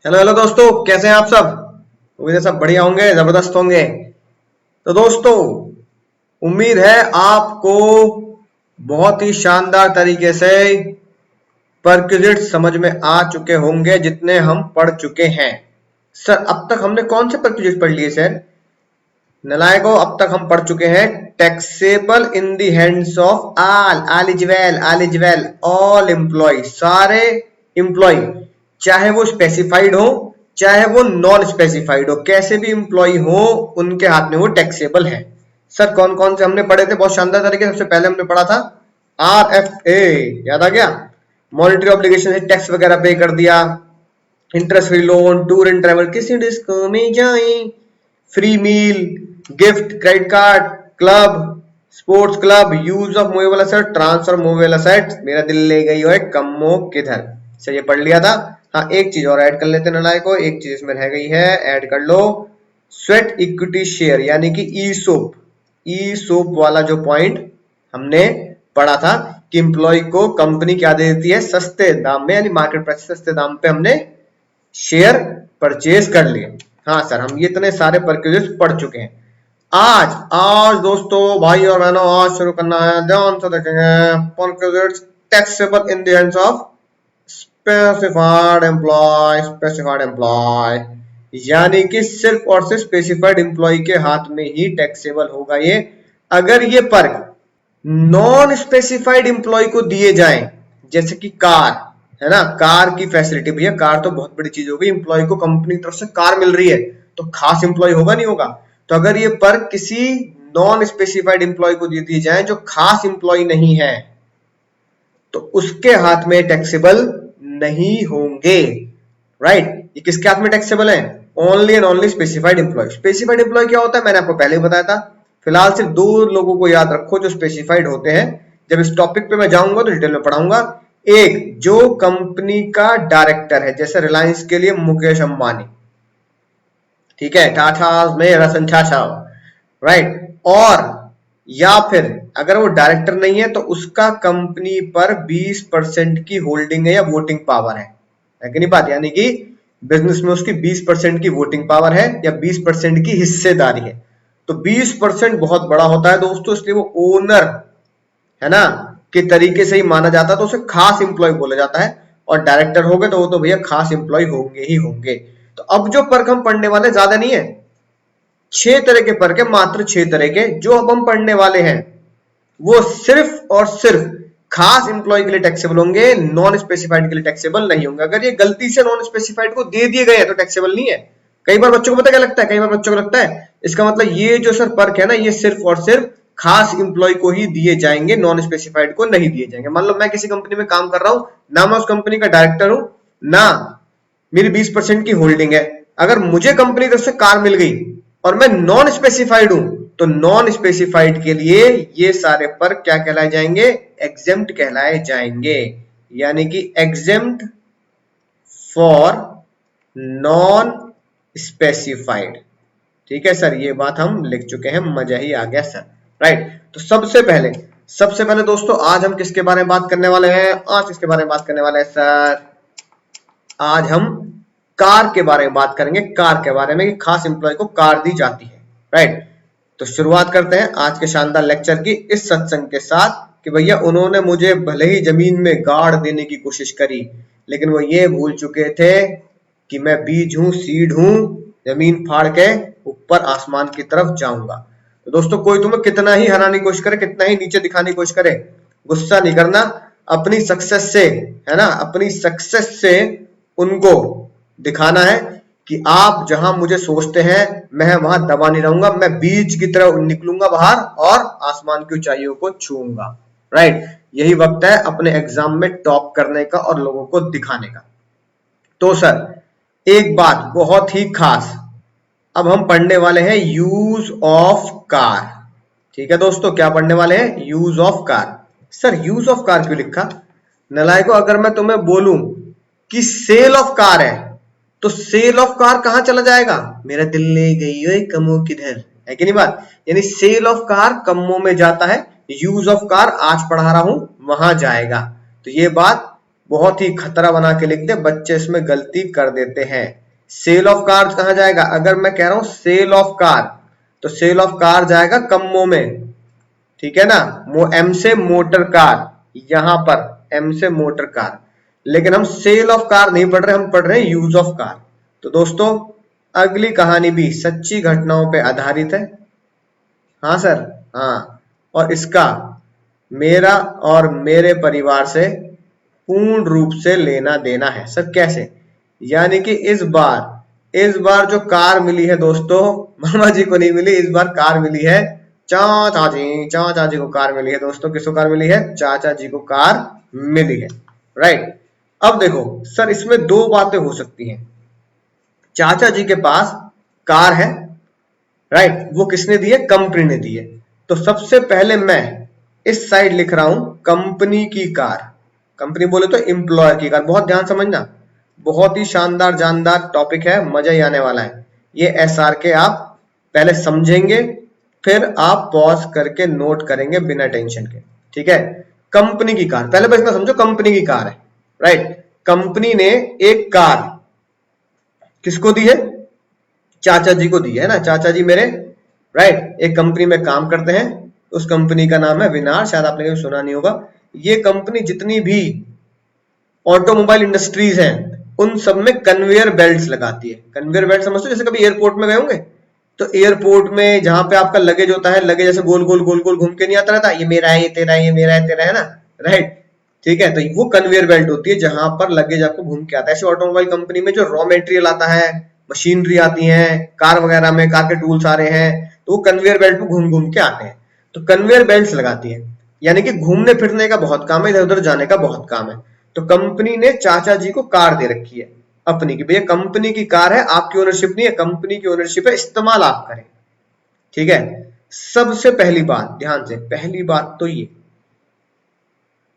Hello hello दोस्तों, कैसे हैं आप सब। उम्मीद है सब बढ़िया होंगे, जबरदस्त होंगे। तो दोस्तों, उम्मीद है आपको बहुत ही शानदार तरीके से परक्विजिट समझ में आ चुके होंगे जितने हम पढ़ चुके हैं। सर, अब तक हमने कौन से परक्विजिट पढ़ लिए सर? नलायकों, अब तक हम पढ़ चुके हैं taxable in the hands of all all employ, सारे एम्प्लॉय, चाहे वो स्पेसिफाइड हो चाहे वो नॉन स्पेसिफाइड हो, कैसे भी एम्प्लॉय हो उनके हाथ में वो टैक्सेबल है। सर, कौन कौन से हमने पढ़े थे बहुत शानदार तरीके से? सबसे पहले हमने पढ़ा था RFA, याद आ गया? मॉनेटरी ऑब्लिगेशन से टैक्स वगैरह पे कर दिया। Interest free loan, tour and travel, किसी डिस्को में जाए, free meal, gift, credit card, club, sports club, use of movable asset, transfer movable asset, मेरा दिल ले गई हो कम्मो किधर से, ये पढ़ लिया था। हाँ, एक चीज और ऐड कर लेते हैं को, एक चीज इसमें रह गई है, ऐड कर लो। स्वेट इक्विटी शेयर यानी कि ई सोप वाला जो पॉइंट हमने पढ़ा था कि एम्प्लॉय को कंपनी क्या दे देती है, सस्ते दाम में, यानी मार्केट प्राइस सस्ते दाम पे हमने शेयर परचेज कर लिए। हाँ सर, हम ये इतने सारे परचेज पढ़ चुके हैं। आज आज दोस्तों, भाई और बहनों, आज शुरू करना है, ध्यान से देखेंगे। Purchase taxable in the hands of specified employ, यानी कि सिर्फ और सिर्फ स्पेसिफाइड एम्प्लॉय के हाथ में ही टैक्सेबल होगा ये। अगर ये पर्क नॉन स्पेसिफाइड एम्प्लॉय को दिए जाएं, जैसे कि कार है ना, कार की फैसिलिटी, भैया कार तो बहुत बड़ी चीज होगी, एम्प्लॉय को कंपनी की तरफ से कार मिल रही है, तो खास एम्प्लॉय होगा नहीं होगा? तो अगर ये पर्क किसी नॉन स्पेसिफाइड एम्प्लॉय को दे दिए जाए जो खास एम्प्लॉय नहीं है, तो उसके हाथ में टैक्सेबल नहीं होंगे। राइट? ये किसके हाथ में टैक्सेबल है? Only and only specified employ. Specified employ क्या होता है, मैंने आपको पहले ही बताया था। फिलहाल सिर्फ दो लोगों को याद रखो जो स्पेसिफाइड होते हैं, जब इस टॉपिक पे मैं जाऊंगा तो डिटेल में पढ़ाऊंगा। एक, जो कंपनी का डायरेक्टर है, जैसे रिलायंस के लिए मुकेश अंबानी, ठीक है, टाटा में रतन टाटा, राइट? और या फिर अगर वो डायरेक्टर नहीं है तो उसका कंपनी पर 20% की होल्डिंग है या वोटिंग पावर है कि नहीं बात? यानी कि बिजनेस में उसकी 20% की वोटिंग पावर है या 20% की हिस्सेदारी है। तो 20% बहुत बड़ा होता है दोस्तों, इसलिए वो ओनर है ना के तरीके से ही माना जाता है, तो उसे खास इंप्लॉय बोला जाता है। और डायरेक्टर हो गए तो वो तो भैया खास इंप्लॉय होंगे ही होंगे। तो अब जो पर्क हम पढ़ने वाले ज्यादा नहीं है, 6 तरह के पर्क है, मात्र 6 तरह के। जो अब हम पढ़ने वाले हैं वो सिर्फ और सिर्फ खास इंप्लॉय के लिए टैक्सेबल होंगे, नॉन स्पेसिफाइड के लिए टैक्सेबल नहीं होंगे। अगर ये गलती से नॉन स्पेसिफाइड को दे दिए गए हैं तो टैक्सेबल नहीं है। कई बार बच्चों को पता क्या लगता है, कई बार बच्चों को लगता है इसका मतलब ये जो सर पर्क है ना, ये सिर्फ और सिर्फ खास इंप्लॉय को ही दिए जाएंगे, नॉन स्पेसिफाइड को नहीं दिए जाएंगे। मान लो मैं किसी कंपनी में काम कर रहा हूं ना, मैं उस कंपनी का डायरेक्टर हूं ना, मेरी 20% की होल्डिंग है, अगर मुझे कंपनी की तरफ से कार मिल गई और मैं नॉन स्पेसिफाइड हूं, तो नॉन स्पेसिफाइड के लिए ये सारे पर क्या कहलाए जाएंगे? एग्जेम्प्ट कहलाए जाएंगे, यानी कि एग्जेम्प्ट फॉर नॉन स्पेसिफाइड। ठीक है सर, ये बात हम लिख चुके हैं, मजा ही आ गया सर। राइट? तो सबसे पहले दोस्तों, आज हम किसके बारे में बात करने वाले हैं? आज किसके बारे में बात करने वाले हैं सर? आज हम कार के बारे में बात करेंगे, कार के बारे में कि खास एम्प्लॉय को कार दी जाती है। राइट? तो शुरुआत करते हैं आज के शानदार लेक्चर की इस सत्संग के साथ कि भैया उन्होंने मुझे भले ही जमीन में गाड़ देने की कोशिश करी, लेकिन वो ये भूल चुके थे कि मैं बीज हूं, सीड हूं, जमीन फाड़ के ऊपर आसमान की तरफ जाऊंगा। तो दोस्तों, कोई तुम्हें कितना ही हराने की कोशिश करे, कितना ही नीचे दिखाने की कोशिश करे, गुस्सा नहीं करना। अपनी सक्सेस से, है ना, अपनी सक्सेस से उनको दिखाना है कि आप जहां मुझे सोचते हैं मैं वहां दबा नहीं रहूंगा, मैं बीज की तरह निकलूंगा बाहर और आसमान की ऊंचाइयों को छूऊंगा। राइट? यही वक्त है अपने एग्जाम में टॉप करने का और लोगों को दिखाने का। तो सर, एक बात बहुत ही खास, अब हम पढ़ने वाले हैं यूज ऑफ कार। ठीक है दोस्तों, क्या पढ़ने वाले हैं? Use of car. Sir, use of car क्यों लिखा? नलायको, अगर मैं तुम्हें बोलूं कि सेल ऑफ कार है, तो सेल ऑफ कार कहां चला जाएगा? मेरा दिल ले गई ओए कमो किधर, है कि नहीं बात? यानी सेल ऑफ कार कमों में जाता है, यूज ऑफ कार आज पढ़ा रहा हूं वहां जाएगा। तो ये बात बहुत ही खतरा बना के लिख दे, बच्चे इसमें गलती कर देते हैं। सेल ऑफ कार कहां जाएगा? अगर मैं कह रहा हूं सेल ऑफ कार, तो सेल ऑफ कार जाएगा कम्मो में, ठीक है ना, एम से मोटर कार, यहां पर एम से मोटर कार। लेकिन हम सेल ऑफ कार नहीं पढ़ रहे, हम पढ़ रहे हैं यूज ऑफ कार। तो दोस्तों अगली कहानी भी सच्ची घटनाओं पे आधारित है। हाँ सर, हाँ, और इसका मेरा और मेरे परिवार से पूर्ण रूप से लेना देना है। सर कैसे? यानी कि इस बार जो कार मिली है दोस्तों, मामा जी को नहीं मिली, इस बार कार मिली है चाचा जी को कार मिली है दोस्तों। किसको कार मिली है? चाचा जी को कार मिली है, राइट। अब देखो सर, इसमें दो बातें हो सकती हैं। चाचा जी के पास कार है, राइट, वो किसने दी है? कंपनी ने दी है। तो सबसे पहले मैं इस साइड लिख रहा हूं कंपनी की कार। कंपनी बोले तो एम्प्लॉयर की कार। बहुत ध्यान समझना, बहुत ही शानदार जानदार टॉपिक है, मजा ही आने वाला है। ये एसआर के आप पहले समझेंगे, फिर आप पॉज करके नोट करेंगे बिना टेंशन के, ठीक है। कंपनी की कार, पहले बस इतना समझो, कंपनी की कार है, राइट। कंपनी ने एक कार किसको दी है? चाचा जी को दी है ना, चाचा जी मेरे, राइट, एक कंपनी में काम करते हैं। उस कंपनी का नाम है विनार, शायद आपने कभी सुना नहीं होगा। ये कंपनी जितनी भी ऑटोमोबाइल इंडस्ट्रीज हैं उन सब में कन्वेयर बेल्ट्स लगाती है। कन्वेयर बेल्ट समझते हो? जैसे कभी एयरपोर्ट में गए होंगे, तो एयरपोर्ट में जहां पे आपका लगेज होता है, लगेज जैसे गोल गोल गोल गोल घूम के नहीं आता रहता, ये मेरा है, ये तेरा है, ये मेरा है, तेरा है ना, राइट, ठीक है। तो वो कन्वेयर बेल्ट होती है जहां पर लगेज आपको घूम के आता है। ऐसे ऑटोमोबाइल कंपनी में जो रॉ मेटेरियल आता है, मशीनरी आती है, कार वगैरह में कार के टूल्स आ रहे हैं, तो वो कन्वेयर बेल्ट पे घूम घूम के आते हैं। तो कन्वेयर बेल्ट लगाती है, यानी कि घूमने फिरने का बहुत काम है, इधर उधर जाने का बहुत काम है। तो कंपनी ने चाचा जी को कार दे रखी है अपनी की, भैया कंपनी की कार है, आपकी ओनरशिप नहीं है, कंपनी की ओनरशिप है, इस्तेमाल आप करें, ठीक है। सबसे पहली बात ध्यान से, पहली बात तो ये,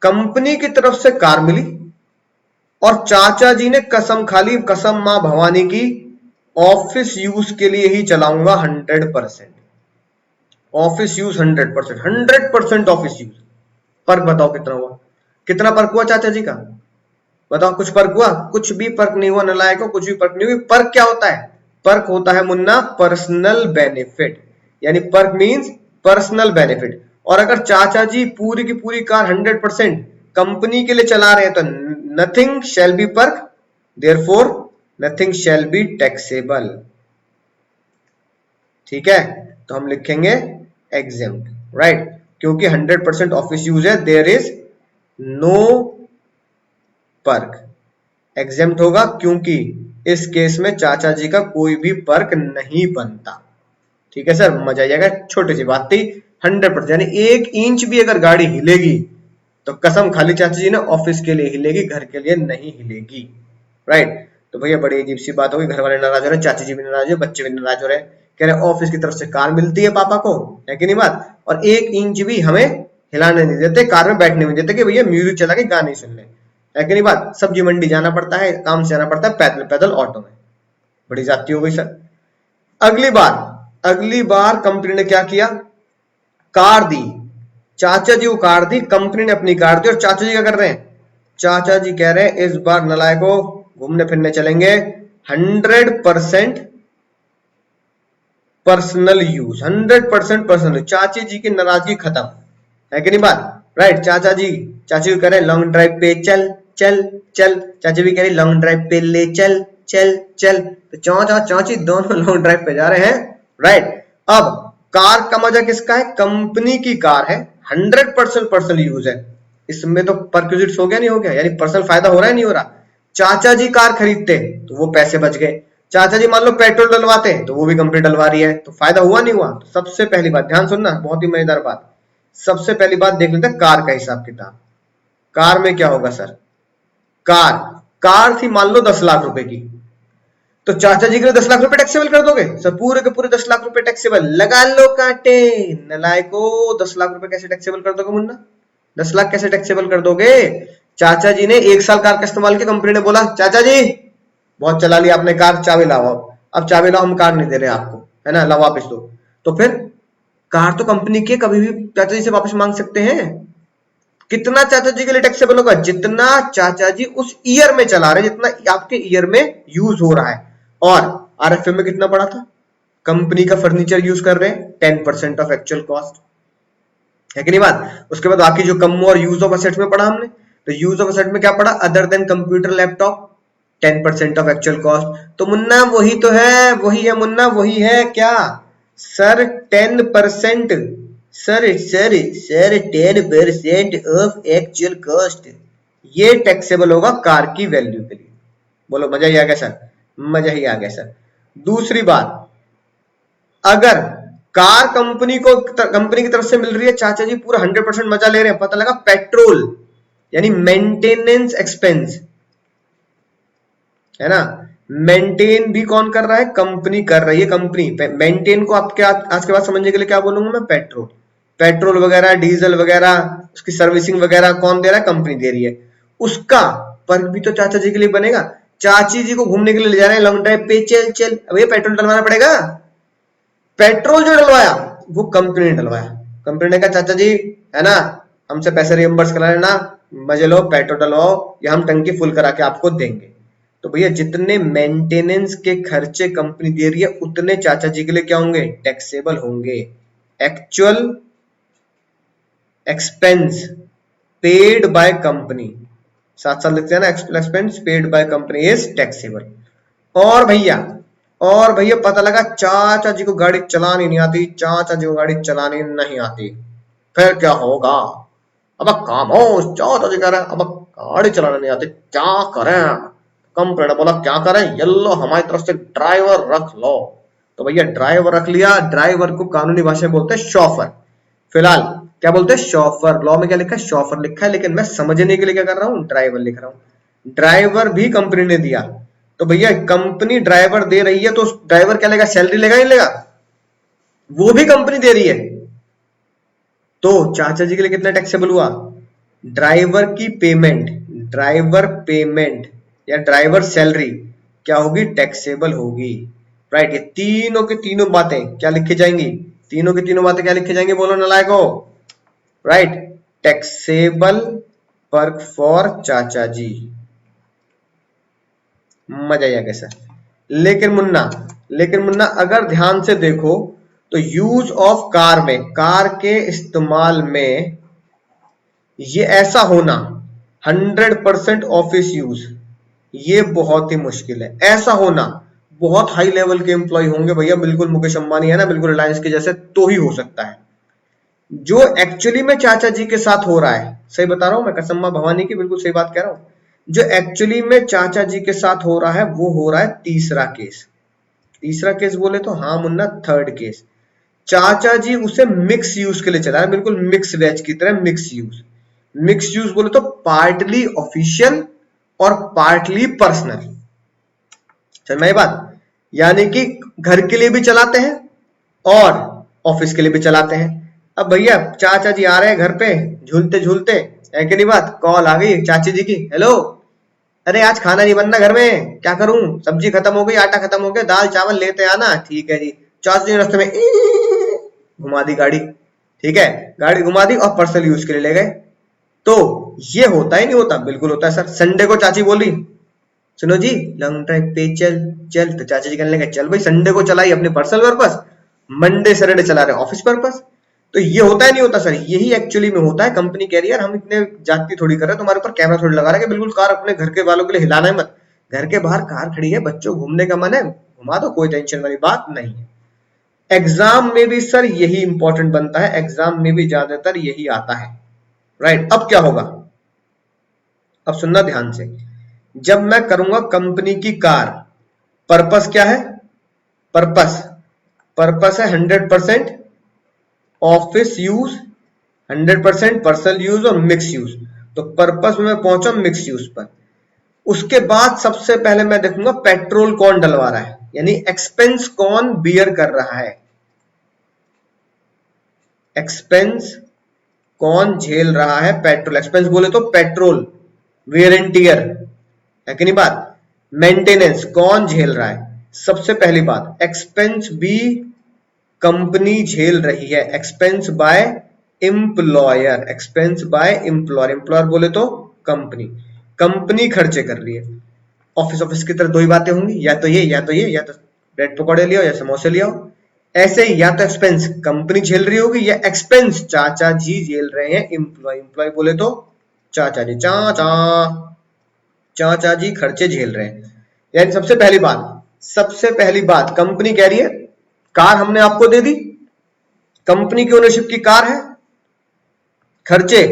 कंपनी की तरफ से कार मिली और चाचा जी ने कसम खा ली, कसम मां भवानी की, ऑफिस यूज के लिए ही चलाऊंगा 100%, ऑफिस यूज 100%, 100% ऑफिस यूज। फर्क बताओ कितना हुआ? कितना फर्क हुआ चाचा जी का? बताओ, कुछ फर्क हुआ? कुछ भी फर्क नहीं हुआ नालायकों, कुछ भी फर्क नहीं हुआ। फर्क क्या होता है? फर्क होता है मुन्ना पर्सनल बेनिफिट, यानी फर्क मींस पर्सनल बेनिफिट। और अगर चाचा जी पूरी की पूरी कार 100% कंपनी के लिए चला रहे हैं तो nothing shall be perk, therefore nothing shall be taxable, ठीक है। तो हम लिखेंगे एग्जेम्प्ट, राइट, क्योंकि 100% ऑफिस यूज है, there is no perk, exempt होगा, क्योंकि इस केस में चाचा जी का कोई भी पर्क नहीं बनता, ठीक है सर, मजा आ जाएगा। छोटी सी बात थी, 100%, यानी 1 इंच भी अगर गाड़ी हिलेगी तो कसम खाली चाचा जी ने ऑफिस के लिए हिलेगी, घर के लिए नहीं हिलेगी, राइट। तो भैया बड़ी अजीब सी बात होगी, घर वाले नाराज हो रहे, चाचा जी भी नाराज हो, बच्चे भी नाराज हो रहे, कह रहे ऑफिस की तरफ से कार मिलती है पापा को, है कि नहीं बात, और 1 इंच भी हमें हिलाने नहीं देते, कार में बैठने नहीं देते कि भैया म्यूजिक चला के गाने सुन ले, है कि नहीं बात। सब्जी मंडी जाना पड़ता है, काम से जाना पड़ता है, पैदल पैदल ऑटो में, बड़ी जाती हो गई सर। अगली बार कंपनी ने क्या किया? कार दी, चाचा जी को कार दी, कंपनी ने अपनी कार दी, और चाचा जी क्या कर रहे हैं? चाचा जी कह रहे हैं इस बार नलायको घूमने फिरने चलेंगे 100% पर्सनल यूज, 100% पर्सनल। चाची जी की नाराजगी खत्म, है कि नहीं बात, राइट। चाची को कह रहे लॉन्ग ड्राइव पे चल चल चल, चाची भी कह रही लॉन्ग ड्राइव पे ले चल चल चल, तो चाची दोनों लॉन्ग ड्राइव पे जा रहे हैं, राइट। अब कार का मजा किसका है? कंपनी की कार है, 100% पर्सनल यूज है, इसमें तो परक्विजिट्स हो गया नहीं हो गया, यानी पर्सनल फायदा हो रहा है नहीं हो रहा। चाचा जी कार खरीदते तो वो पैसे बच गए, चाचा जी मान लो पेट्रोल डलवाते तो वो भी कंपनी डलवा रही है, तो फायदा हुआ नहीं हुआ। तो सबसे पहली बात ध्यान सुनना, बहुत ही मजेदार बात, सबसे पहली बात देख लेते हैं कार का हिसाब किताब। कार में क्या होगा सर? कार थी मान लो 10 लाख रुपए की, तो चाचा जी के लिए 10 लाख रुपए टैक्सेबल कर दोगे सर? पूरे के पूरे 10 लाख रुपए टैक्सेबल, लगा लो कांटे नलायको। 10 लाख रुपए कैसे टैक्सेबल कर दोगे मुन्ना? 10 लाख कैसे टैक्सेबल कर दोगे? चाचा जी ने 1 साल कार का इस्तेमाल किया, कंपनी ने बोला चाचा जी बहुत चला लिया आपने कार, चाबी लाओ, अब चाबी लाओ, हम कार नहीं दे रहे आपको, है ना, लाओ वापस दो। तो फिर कार तो कंपनी की, कभी भी चाचा जी से वापस मांग सकते हैं, कितना चाचा जी के लिए टैक्सेबल होगा? जितना चाचा जी उस ईयर में चला रहे, जितना आपके ईयर में यूज हो रहा है। और आरएफए में कितना पड़ा था? कंपनी का फर्नीचर यूज कर रहे हैं 10% ऑफ एक्चुअल कॉस्ट, है कि नहीं बात? उसके बाद बाकी जो कम और यूज ऑफ असेट्स में पढ़ा हमने, तो यूज ऑफ असेट में क्या पढ़ा? Other than computer laptop 10% of actual cost. तो मुन्ना वही तो है, वही है मुन्ना, वही है क्या sir? 10%, sir sir sir 10% of actual cost, ये टैक्सेबल होगा कार की वैल्यू के लिए। बोलो मजा ही आ गया सर? मजा ही आ गया सर। दूसरी बात, अगर कार कंपनी की तरफ से मिल रही है, चाचा जी पूरा 100% मजा ले रहे हैं, पता लगा पेट्रोल यानी मेंटेनेंस एक्सपेंस, है ना? मेंटेन भी कौन कर रहा है? कंपनी कर रही है। कंपनी मेंटेन को आपके आज के बाद समझने के लिए क्या बोलूंगा मैं? पेट्रोल। पेट्रोल वगैरह, डीजल वगैरह, उसकी सर्विसिंग वगैरह कौन दे रहा है? कंपनी दे रही है। उसका पर्क भी तो चाचा जी के लिए बनेगा। चाची जी को घूमने के लिए ले जा रहे हैं लॉन्ग ड्राइव पे, चल चल, अब ये पेट्रोल डलवाना पड़ेगा। पेट्रोल जो डलवाया वो कंपनी ने डलवाया। कंपनी ने कहा चाचा जी, है ना, हमसे पैसे रिएम्बर्स करा लेना, मजे लो, पेट्रोल डलवाओ, या हम टंकी फुल करा के आपको देंगे। तो भैया जितने मेंटेनेंस के खर्चे कंपनी दे रही है, उतने चाचा जी के लिए क्या होंगे? टैक्सेबल होंगे। Actual expense paid by company, साथ साथ लिखते हैं ना, actual expense paid by company is taxable. और भैया पता लगा चाचा जी को गाड़ी चलानी नहीं आती, चाचा जी को गाड़ी चलानी नहीं आती, फिर क्या होगा? अब खामोश, चाचा जी कह रहे हैं अब गाड़ी चलाने नहीं आती, क्या करें? कंपनी ने बोला क्या करें? ये लो हमारी तरफ से ड्राइवर रख लो। तो भैया ड्राइवर रख लिया। ड्राइवर को कानूनी भाषा में बोलते हैं शॉफर। फिलहाल क्या बोलते हैं? शॉफर। लॉ में क्या लिखा है? शॉफर लिखा है, लेकिन मैं समझने के लिए क्या कर रहा हूं? ड्राइवर लिख रहा हूं। ड्राइवर भी कंपनी ने दिया, तो भैया कंपनी ड्राइवर दे रही है, तो ड्राइवर क्या लेगा? सैलरी लेगा ही लेगा, वो भी कंपनी दे रही है। तो चाचा जी के लिए कितना टैक्सेबल हुआ? ड्राइवर की पेमेंट, ड्राइवर पेमेंट या ड्राइवर सैलरी क्या होगी? टैक्सेबल होगी। राइट। ये तीनों की तीनों बातें क्या लिखी जाएंगी? तीनों की तीनों बातें क्या लिखी जाएंगी? बोलो नालायको। राइट। टैक्सेबल वर्क फॉर चाचा जी। मजा आया कैसा? लेकिन मुन्ना अगर ध्यान से देखो तो यूज ऑफ कार में, कार के इस्तेमाल में ये ऐसा होना 100% ऑफिस यूज, ये बहुत ही मुश्किल है। ऐसा होना बहुत हाई लेवल के एम्प्लॉय होंगे भैया, बिल्कुल मुकेश अंबानी है ना, बिल्कुल रिलायंस के जैसे, तो ही हो सकता है। जो एक्चुअली में चाचा जी के साथ हो रहा है, सही बता रहा हूं मैं, कसम मां भवानी की बिल्कुल सही बात कह रहा हूं, जो एक्चुअली में चाचा जी के साथ हो रहा है वो हो रहा है तीसरा केस। तीसरा केस बोले तो हाँ मुन्ना, थर्ड केस। चाचा जी उसे मिक्स यूज के लिए चला रहे, बिल्कुल मिक्स वेज की तरह मिक्स यूज। मिक्स यूज बोले तो पार्टली ऑफिशियल और पार्टली पर्सनल। समझ में आई बात? यानी कि घर के लिए भी चलाते हैं और ऑफिस के लिए भी चलाते हैं। अब भैया चाचा जी आ रहे हैं घर पे झूलते झूलते, है कि नहीं बात? कॉल आ गई चाची जी की, हेलो, अरे आज खाना नहीं बनना घर में, क्या करूं? सब्जी खत्म हो गई, आटा खत्म हो गया, दाल चावल लेते आना। ठीक है जी। चाची जी रास्ते में घुमा दी गाड़ी, ठीक है, गाड़ी घुमा दी और पर्सनल यूज के लिए ले गए। तो ये होता ही नहीं होता? बिल्कुल होता है सर। संडे को चाची बोली, सुनो जी लॉन्ग ड्राइव पे चल चल, तो चाचा जी कहने लगे चल भाई। संडे को चलाई अपने पर्सनल पर्पस, मंडे सैटरडे चला रहे ऑफिस पर्पस। तो ये होता है नहीं होता सर? यही एक्चुअली में होता है। कंपनी कह रही है हम इतने जाती थोड़ी कर रहे हैं, तुम्हारे ऊपर कैमरा थोड़ी लगा रहे हैं कि बिल्कुल कार अपने घर के वालों के लिए हिलाना है मत। घर के बाहर कार खड़ी है, बच्चों घूमने का मन है, घुमा दो, कोई टेंशन वाली बात नहीं है। एग्जाम में भी सर यही इंपॉर्टेंट बनता है, एग्जाम में भी ज्यादातर यही आता है। राइट। अब क्या होगा? अब सुनना ध्यान से। जब मैं करूंगा कंपनी की कार, पर्पस क्या है? पर्पस है 100% ऑफिस यूज, 100% पर्सनल यूज और मिक्स यूज। तो पर्पस में मैं पहुंचा मिक्स यूज पर। उसके बाद सबसे पहले मैं देखूंगा पेट्रोल कौन डलवा रहा है, यानी एक्सपेंस कौन बियर कर रहा है, एक्सपेंस कौन झेल रहा है। पेट्रोल एक्सपेंस बोले तो पेट्रोल, वेयर एंड टियर, है कि नहीं बात? मेंटेनेंस कौन झेल रहा है? सबसे पहली बात, एक्सपेंस भी कंपनी झेल रही है, expense by employer, expense by employer, employer बोले तो कंपनी, कंपनी खर्चे कर रही है। ऑफिस ऑफिस की तरह दो ही बातें होंगी, या तो ये या तो ये, या तो ब्रेड पकौड़े लियो या समोसे लियो। ऐसे ही या तो एक्सपेंस कंपनी झेल रही होगी या एक्सपेंस चाचा जी झेल रहे हैं एम्प्लॉय, एम्प्लॉय बोले तो चाचा जी, चाचा जी खर्चे झेल रहे हैं। यानी सबसे पहली बात कंपनी कह रही है कार हमने आपको दे दी, कंपनी की ओनरशिप की कार है, खर्चे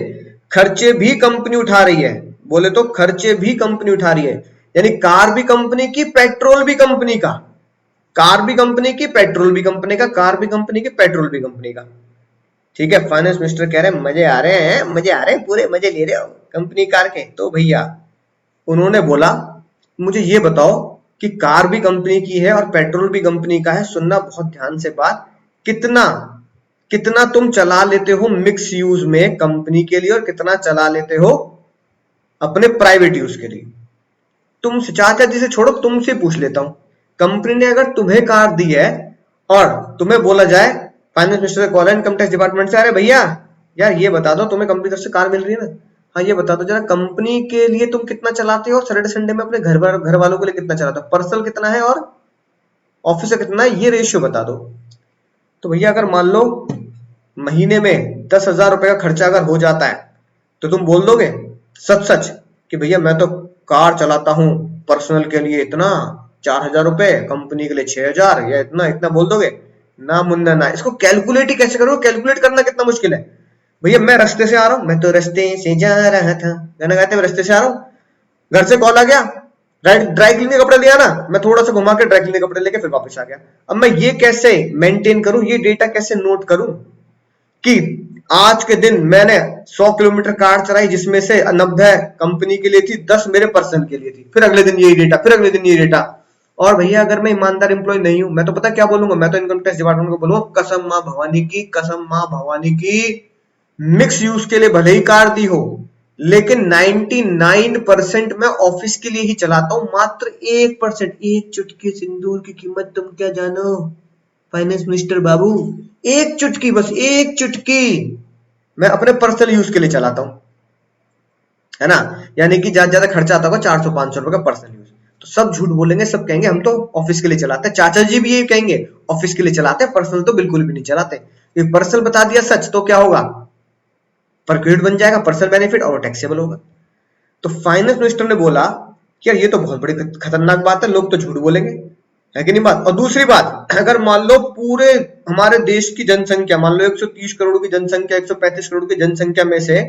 खर्चे भी कंपनी उठा रही है, बोले तो खर्चे भी कंपनी उठा रही है। यानी कार भी कंपनी की, पेट्रोल भी कंपनी का, कार भी कंपनी की, पेट्रोल भी कंपनी का, कार भी कंपनी की, पेट्रोल भी कंपनी का। ठीक है, फाइनेंस मिनिस्टर कह रहे हैं मजे आ रहे हैं, मजे आ रहे हैं, पूरे मजे ले रहे हो कंपनी कार के। तो भैया उन्होंने बोला मुझे ये बताओ कि कार भी कंपनी की है और पेट्रोल भी कंपनी का है, सुनना बहुत ध्यान से बात, कितना कितना तुम चला लेते हो मिक्स यूज में कंपनी के लिए और कितना चला लेते हो अपने प्राइवेट यूज के लिए। तुमसे चाचा जी से छोड़ो, तुमसे पूछ लेता हूं, कंपनी ने अगर तुम्हें कार दी है और तुम्हें बोला जाए फाइनेंस मिनिस्टर से कॉल है इनकम टैक्स डिपार्टमेंट से, अरे भैया यार ये बता दो तुम्हें कंपनी तरफ से कार मिल रही है ना, हाँ ये बता दो जरा कंपनी के लिए तुम कितना चलाते हो, सैटरडे संडे में अपने घर वालों के लिए कितना चलाते हो, पर्सनल कितना है और ऑफिस का कितना है, ये रेशियो बता दो। तो भैया अगर मान लो महीने में 10,000 रुपए का खर्चा अगर हो जाता है तो तुम बोल दोगे सच सच कि भैया मैं तो कार चलाता हूं पर्सनल के लिए इतना 4,000 रुपए, कंपनी के लिए 6,000 या इतना इतना बोल दोगे ना मुन्ना ना। इसको कैलकुलेट ही कैसे करोगे, कैलकुलेट करना कितना मुश्किल है। भैया मैं रास्ते से आ रहा हूँ, मैं तो रास्ते से जा रहा था, गाना गाते हुए रास्ते से आ रहा हूँ, घर से कॉल आ गया, ड्राई क्लीन के कपड़े लिया ना, मैं थोड़ा सा घुमा के ड्राई क्लीन के कपड़े लेके फिर वापस आ गया। अब मैं ये कैसे मेंटेन करूं, ये डेटा कैसे नोट करूं कि आज के दिन मैंने 100 किलोमीटर कार चलाई जिसमें से 90 कंपनी के लिए थी, 10 मेरे पर्सनल के लिए थी, फिर अगले दिन यही डेटा, फिर अगले दिन यही डेटा। और भैया अगर मैं ईमानदार एम्प्लॉय नहीं हूं, मैं तो पता क्या बोलूंगा, मैं तो इनकम टैक्स डिपार्टमेंट को बोलूंगा कसम मां भवानी की, कसम मां भवानी की, मिक्स यूज के लिए भले ही कार दी हो लेकिन 99% मैं ऑफिस के लिए ही चलाता हूं, मात्र 1%, एक चुटकी सिंदूर की कीमत तुम क्या जानो फाइनेंस मिनिस्टर बाबू, एक चुटकी, बस एक चुटकी मैं अपने पर्सनल यूज के लिए चलाता हूं, है ना। यानी कि ज्यादा ज्यादा खर्चा आता होगा 400-500 रुपए का पर्सनल यूज। तो सब झूठ बोलेंगे, सब कहेंगे हम तो ऑफिस के लिए चलाते हैं, चाचा जी भी यही कहेंगे ऑफिस के लिए चलाते हैं, पर्सनल तो बिल्कुल भी नहीं चलाते। पर्सनल बता दिया सच तो क्या होगा, पर क्रेडिट बन जाएगा, पर्सनल बेनिफिट और टैक्सेबल होगा। तो फाइनेंस मिनिस्टर ने बोला कि यार ये तो बहुत बड़ी खतरनाक बात है, लोग तो झूठ बोलेंगे, है कि नहीं बात। और दूसरी बात, अगर मान लो पूरे हमारे देश की जनसंख्या, मान लो 130 करोड़ की जनसंख्या, 135 करोड़ की जनसंख्या में से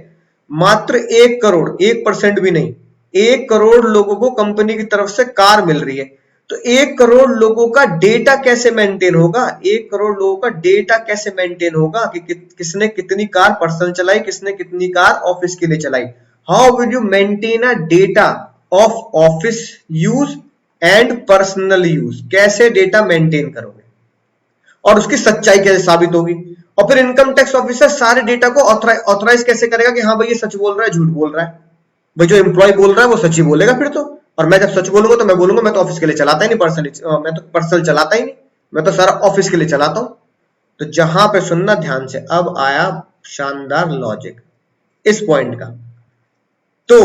मात्र 1 करोड़, 1% भी नहीं, 1 करोड़ लोगों को कंपनी की तरफ से कार मिल रही है, तो 1 करोड़ लोगों का डेटा कैसे मेंटेन होगा, 1 करोड़ लोगों का डेटा कैसे मेंटेन होगा कि किसने कितनी कार पर्सनल चलाई, किसने कितनी कार ऑफिस के लिए चलाई। How will you maintain a data of office use and personal use, कैसे डेटा मेंटेन करोगे और उसकी सच्चाई कैसे साबित होगी। और फिर इनकम टैक्स ऑफिसर सारे डेटा को ऑथराइज कैसे करेगा कि हाँ भाई ये सच बोल रहा है झूठ बोल रहा है। भाई जो एम्प्लॉय बोल रहा है वो सच ही बोलेगा फिर तो, और मैं जब सच बोलूंगा तो मैं बोलूंगा मैं तो ऑफिस के लिए चलाता ही नहीं, मैं तो पर्सनल चलाता ही नहीं, मैं तो सारा ऑफिस के लिए चलाता हूं। तो जहां पे सुनना ध्यान से, अब आया शानदार लॉजिक इस पॉइंट का। तो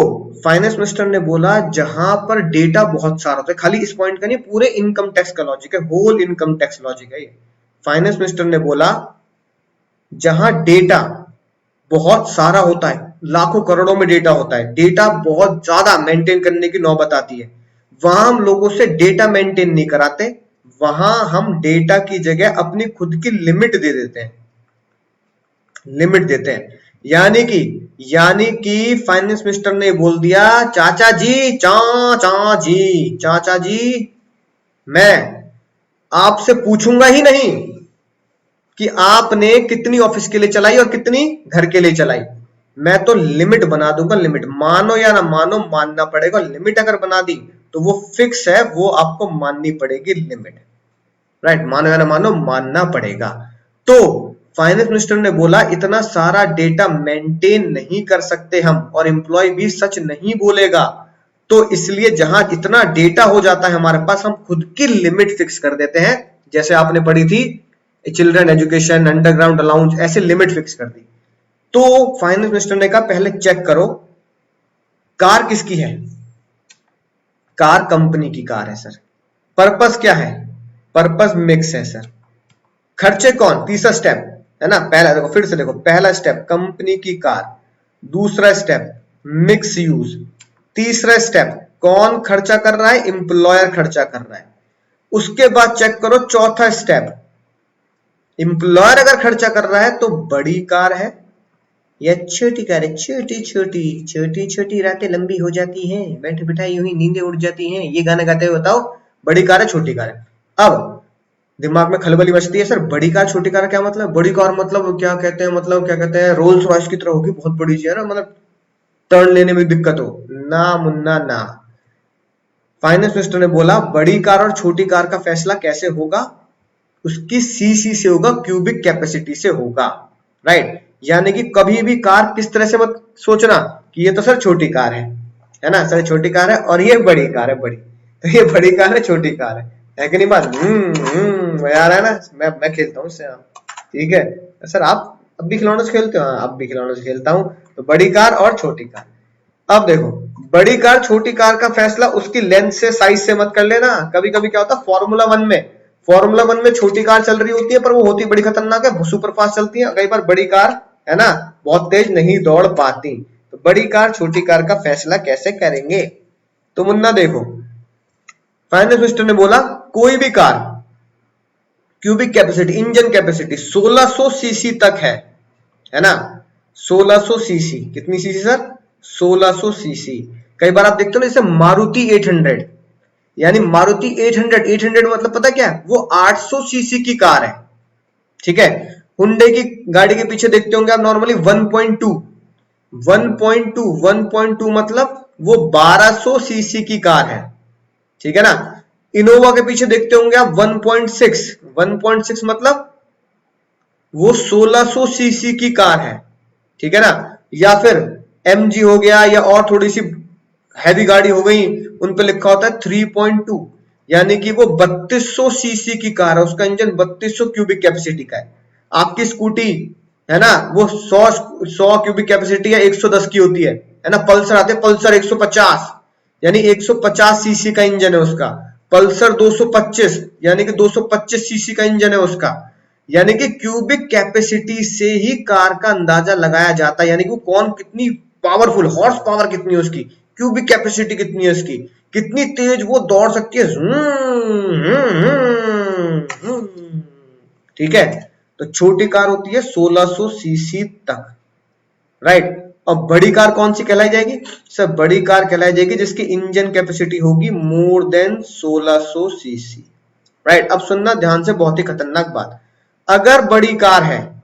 फाइनेंस मिनिस्टर ने बोला जहां पर डेटा बहुत सारा होता है, खाली इस पॉइंट का नहीं, पूरे इनकम टैक्स का लॉजिक है, होल इनकम टैक्स लॉजिक है ये। फाइनेंस मिनिस्टर ने बोला जहां डेटा बहुत सारा होता है, लाखों करोड़ों में डेटा होता है, डेटा बहुत ज्यादा मेंटेन करने की नौबत आती है, वहां हम लोगों से डेटा मेंटेन नहीं कराते, वहां हम डेटा की जगह अपनी खुद की लिमिट दे देते हैं, लिमिट देते हैं। यानी कि फाइनेंस मिनिस्टर ने बोल दिया चाचा जी मैं आपसे पूछूंगा ही नहीं कि आपने कितनी ऑफिस के लिए चलाई और कितनी घर के लिए चलाई, मैं तो लिमिट बना दूंगा, लिमिट मानो या ना मानो मानना पड़ेगा। लिमिट अगर बना दी तो वो फिक्स है, वो आपको माननी पड़ेगी लिमिट, राइट, मानो या ना मानो मानना पड़ेगा। तो फाइनेंस मिनिस्टर ने बोला इतना सारा डेटा मेंटेन नहीं कर सकते हम, और एम्प्लॉय भी सच नहीं बोलेगा, तो इसलिए जहां इतना डेटा हो जाता है हमारे पास, हम खुद की लिमिट फिक्स कर देते हैं। जैसे आपने पढ़ी थी चिल्ड्रन एजुकेशन, अंडरग्राउंड अलाउंस, ऐसे लिमिट फिक्स कर दी तो फाइनेंस मिनिस्टर ने कहा पहले चेक करो कार किसकी है, कार कंपनी की कार है सर। पर्पस क्या है, पर्पस मिक्स है सर। खर्चे कौन, तीसरा स्टेप है ना, पहला देखो फिर से देखो, पहला स्टेप कंपनी की कार, दूसरा स्टेप मिक्स यूज, तीसरा स्टेप कौन खर्चा कर रहा है, एम्प्लॉयर खर्चा कर रहा है। उसके बाद चेक करो चौथा स्टेप, एम्प्लॉयर अगर खर्चा कर रहा है तो बड़ी कार है या छोटी कार है, छोटी छोटी छोटी छोटी रातें लंबी हो जाती हैं, बैठ बिठाई हुई नींदें उड़ जाती हैं, ये गाना गाते हुए बताओ बड़ी कार है छोटी कार है। अब दिमाग में खलबली मचती है, सर बड़ी कार छोटी कार क्या मतलब, बड़ी कार मतलब क्या कहते हैं, मतलब क्या कहते हैं रोल्स रॉयस की तरह होगी, बहुत बड़ी सी है ना, मतलब टर्न लेने में दिक्कत हो ना मुन्ना ना। फाइनेंस मिनिस्टर ने बोला बड़ी कार और छोटी कार का फैसला कैसे होगा, उसकी सीसी से होगा, क्यूबिक कैपेसिटी से होगा, राइट। यानी कि कभी भी कार किस तरह से मत सोचना कि ये तो सर छोटी कार है ना, सर छोटी कार है और ये बड़ी कार है, बड़ी तो ये बड़ी कार है छोटी कार है कि नहीं बात। मजा आ रहा है ना, मैं खेलता हूँ इससे, ठीक है सर आप अब भी खिलौनों से खेलते हो, अब भी खिलौनों से खेलता हूँ। तो बड़ी कार और छोटी कार, अब देखो बड़ी कार छोटी कार का फैसला उसकी लेंथ से साइज से मत कर लेना। कभी कभी क्या होता है फॉर्मूला वन में छोटी कार चल रही होती है पर वो होती बड़ी खतरनाक है, सुपर फास्ट चलती है, कई बार बड़ी कार है ना बहुत तेज नहीं दौड़ पाती। तो बड़ी कार छोटी कार का फैसला कैसे करेंगे, तो मुन्ना देखो फाइनेंस मिनिस्टर ने बोला कोई भी car cubic capacity, engine capacity 1600 CC तक है ना, 1600 सीसी, कितनी सीसी सर, 1600 सीसी। कई बार आप देखते हो ना जैसे मारुति 800, यानी मारुति 800 मतलब पता क्या है, वो 800 सीसी की कार है, ठीक है। हुंडई की गाड़ी के पीछे देखते होंगे आप नॉर्मली 1.2 मतलब वो 1200 सीसी की कार है, ठीक है ना। इनोवा के पीछे देखते होंगे आप 1.6 मतलब वो 1600 सीसी की कार है, ठीक है ना। या फिर MG हो गया या और थोड़ी सी हैवी गाड़ी हो गई, उन पे लिखा होता है 3.2 यानी कि वो 3200 सीसी की कार है, उसका इंजन 3200 क्यूबिक कैपेसिटी का है। आपकी स्कूटी है ना वो 100 क्यूबिक कैपेसिटी या 110 की होती है ना। पल्सर आते हैं, पल्सर 150 यानी 150 सीसी का इंजन है उसका। पल्सर 225 यानी कि 225 सीसी का इंजन है उसका। यानी कि क्यूबिक कैपेसिटी से ही कार का अंदाजा लगाया जाता है, यानी कि कौन कितनी पावरफुल, हॉर्स पावर कितनी है उसकी, क्यूबिक कैपेसिटी कितनी है उसकी, कितनी तेज वो दौड़ सकती है, ठीक है। तो छोटी कार होती है 1600 सीसी तक, राइट। और बड़ी कार कौन सी कहलाई जाएगी सर, बड़ी कार कहलाई जाएगी जिसकी इंजन कैपेसिटी होगी मोर देन 1600 सीसी, राइट। अब सुनना ध्यान से, बहुत ही खतरनाक बात, अगर बड़ी कार है,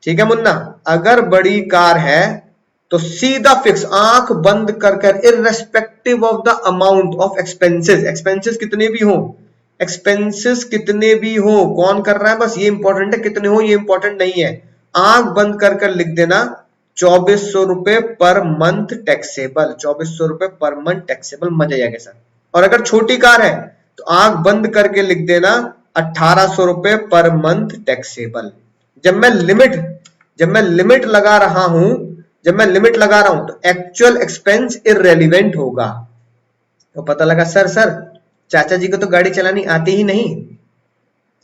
ठीक है मुन्ना, अगर बड़ी कार है तो सीधा फिक्स आंख बंद कर कर, irrespective of the amount of expenses, expenses कितने भी हो, एक्सपेंसेस कितने भी हो, कौन कर रहा है, बस ये इंपॉर्टेंट है, कितने हो ये इंपॉर्टेंट नहीं है। आंख बंद कर कर लिख देना 2400 रुपए पर मंथ टैक्सेबल, 2400 रुपए पर मंथ टैक्सेबल, मजा आ गया सर। और अगर छोटी कार है तो आंख बंद करके लिख देना 1800 रुपए पर मंथ टैक्सेबल। जब मैं लिमिट लगा रहा हूं, तो एक्चुअल एक्सपेंस इररेलेवेंट होगा। तो पता लगा सर चाचा जी को तो गाड़ी चलानी आती ही नहीं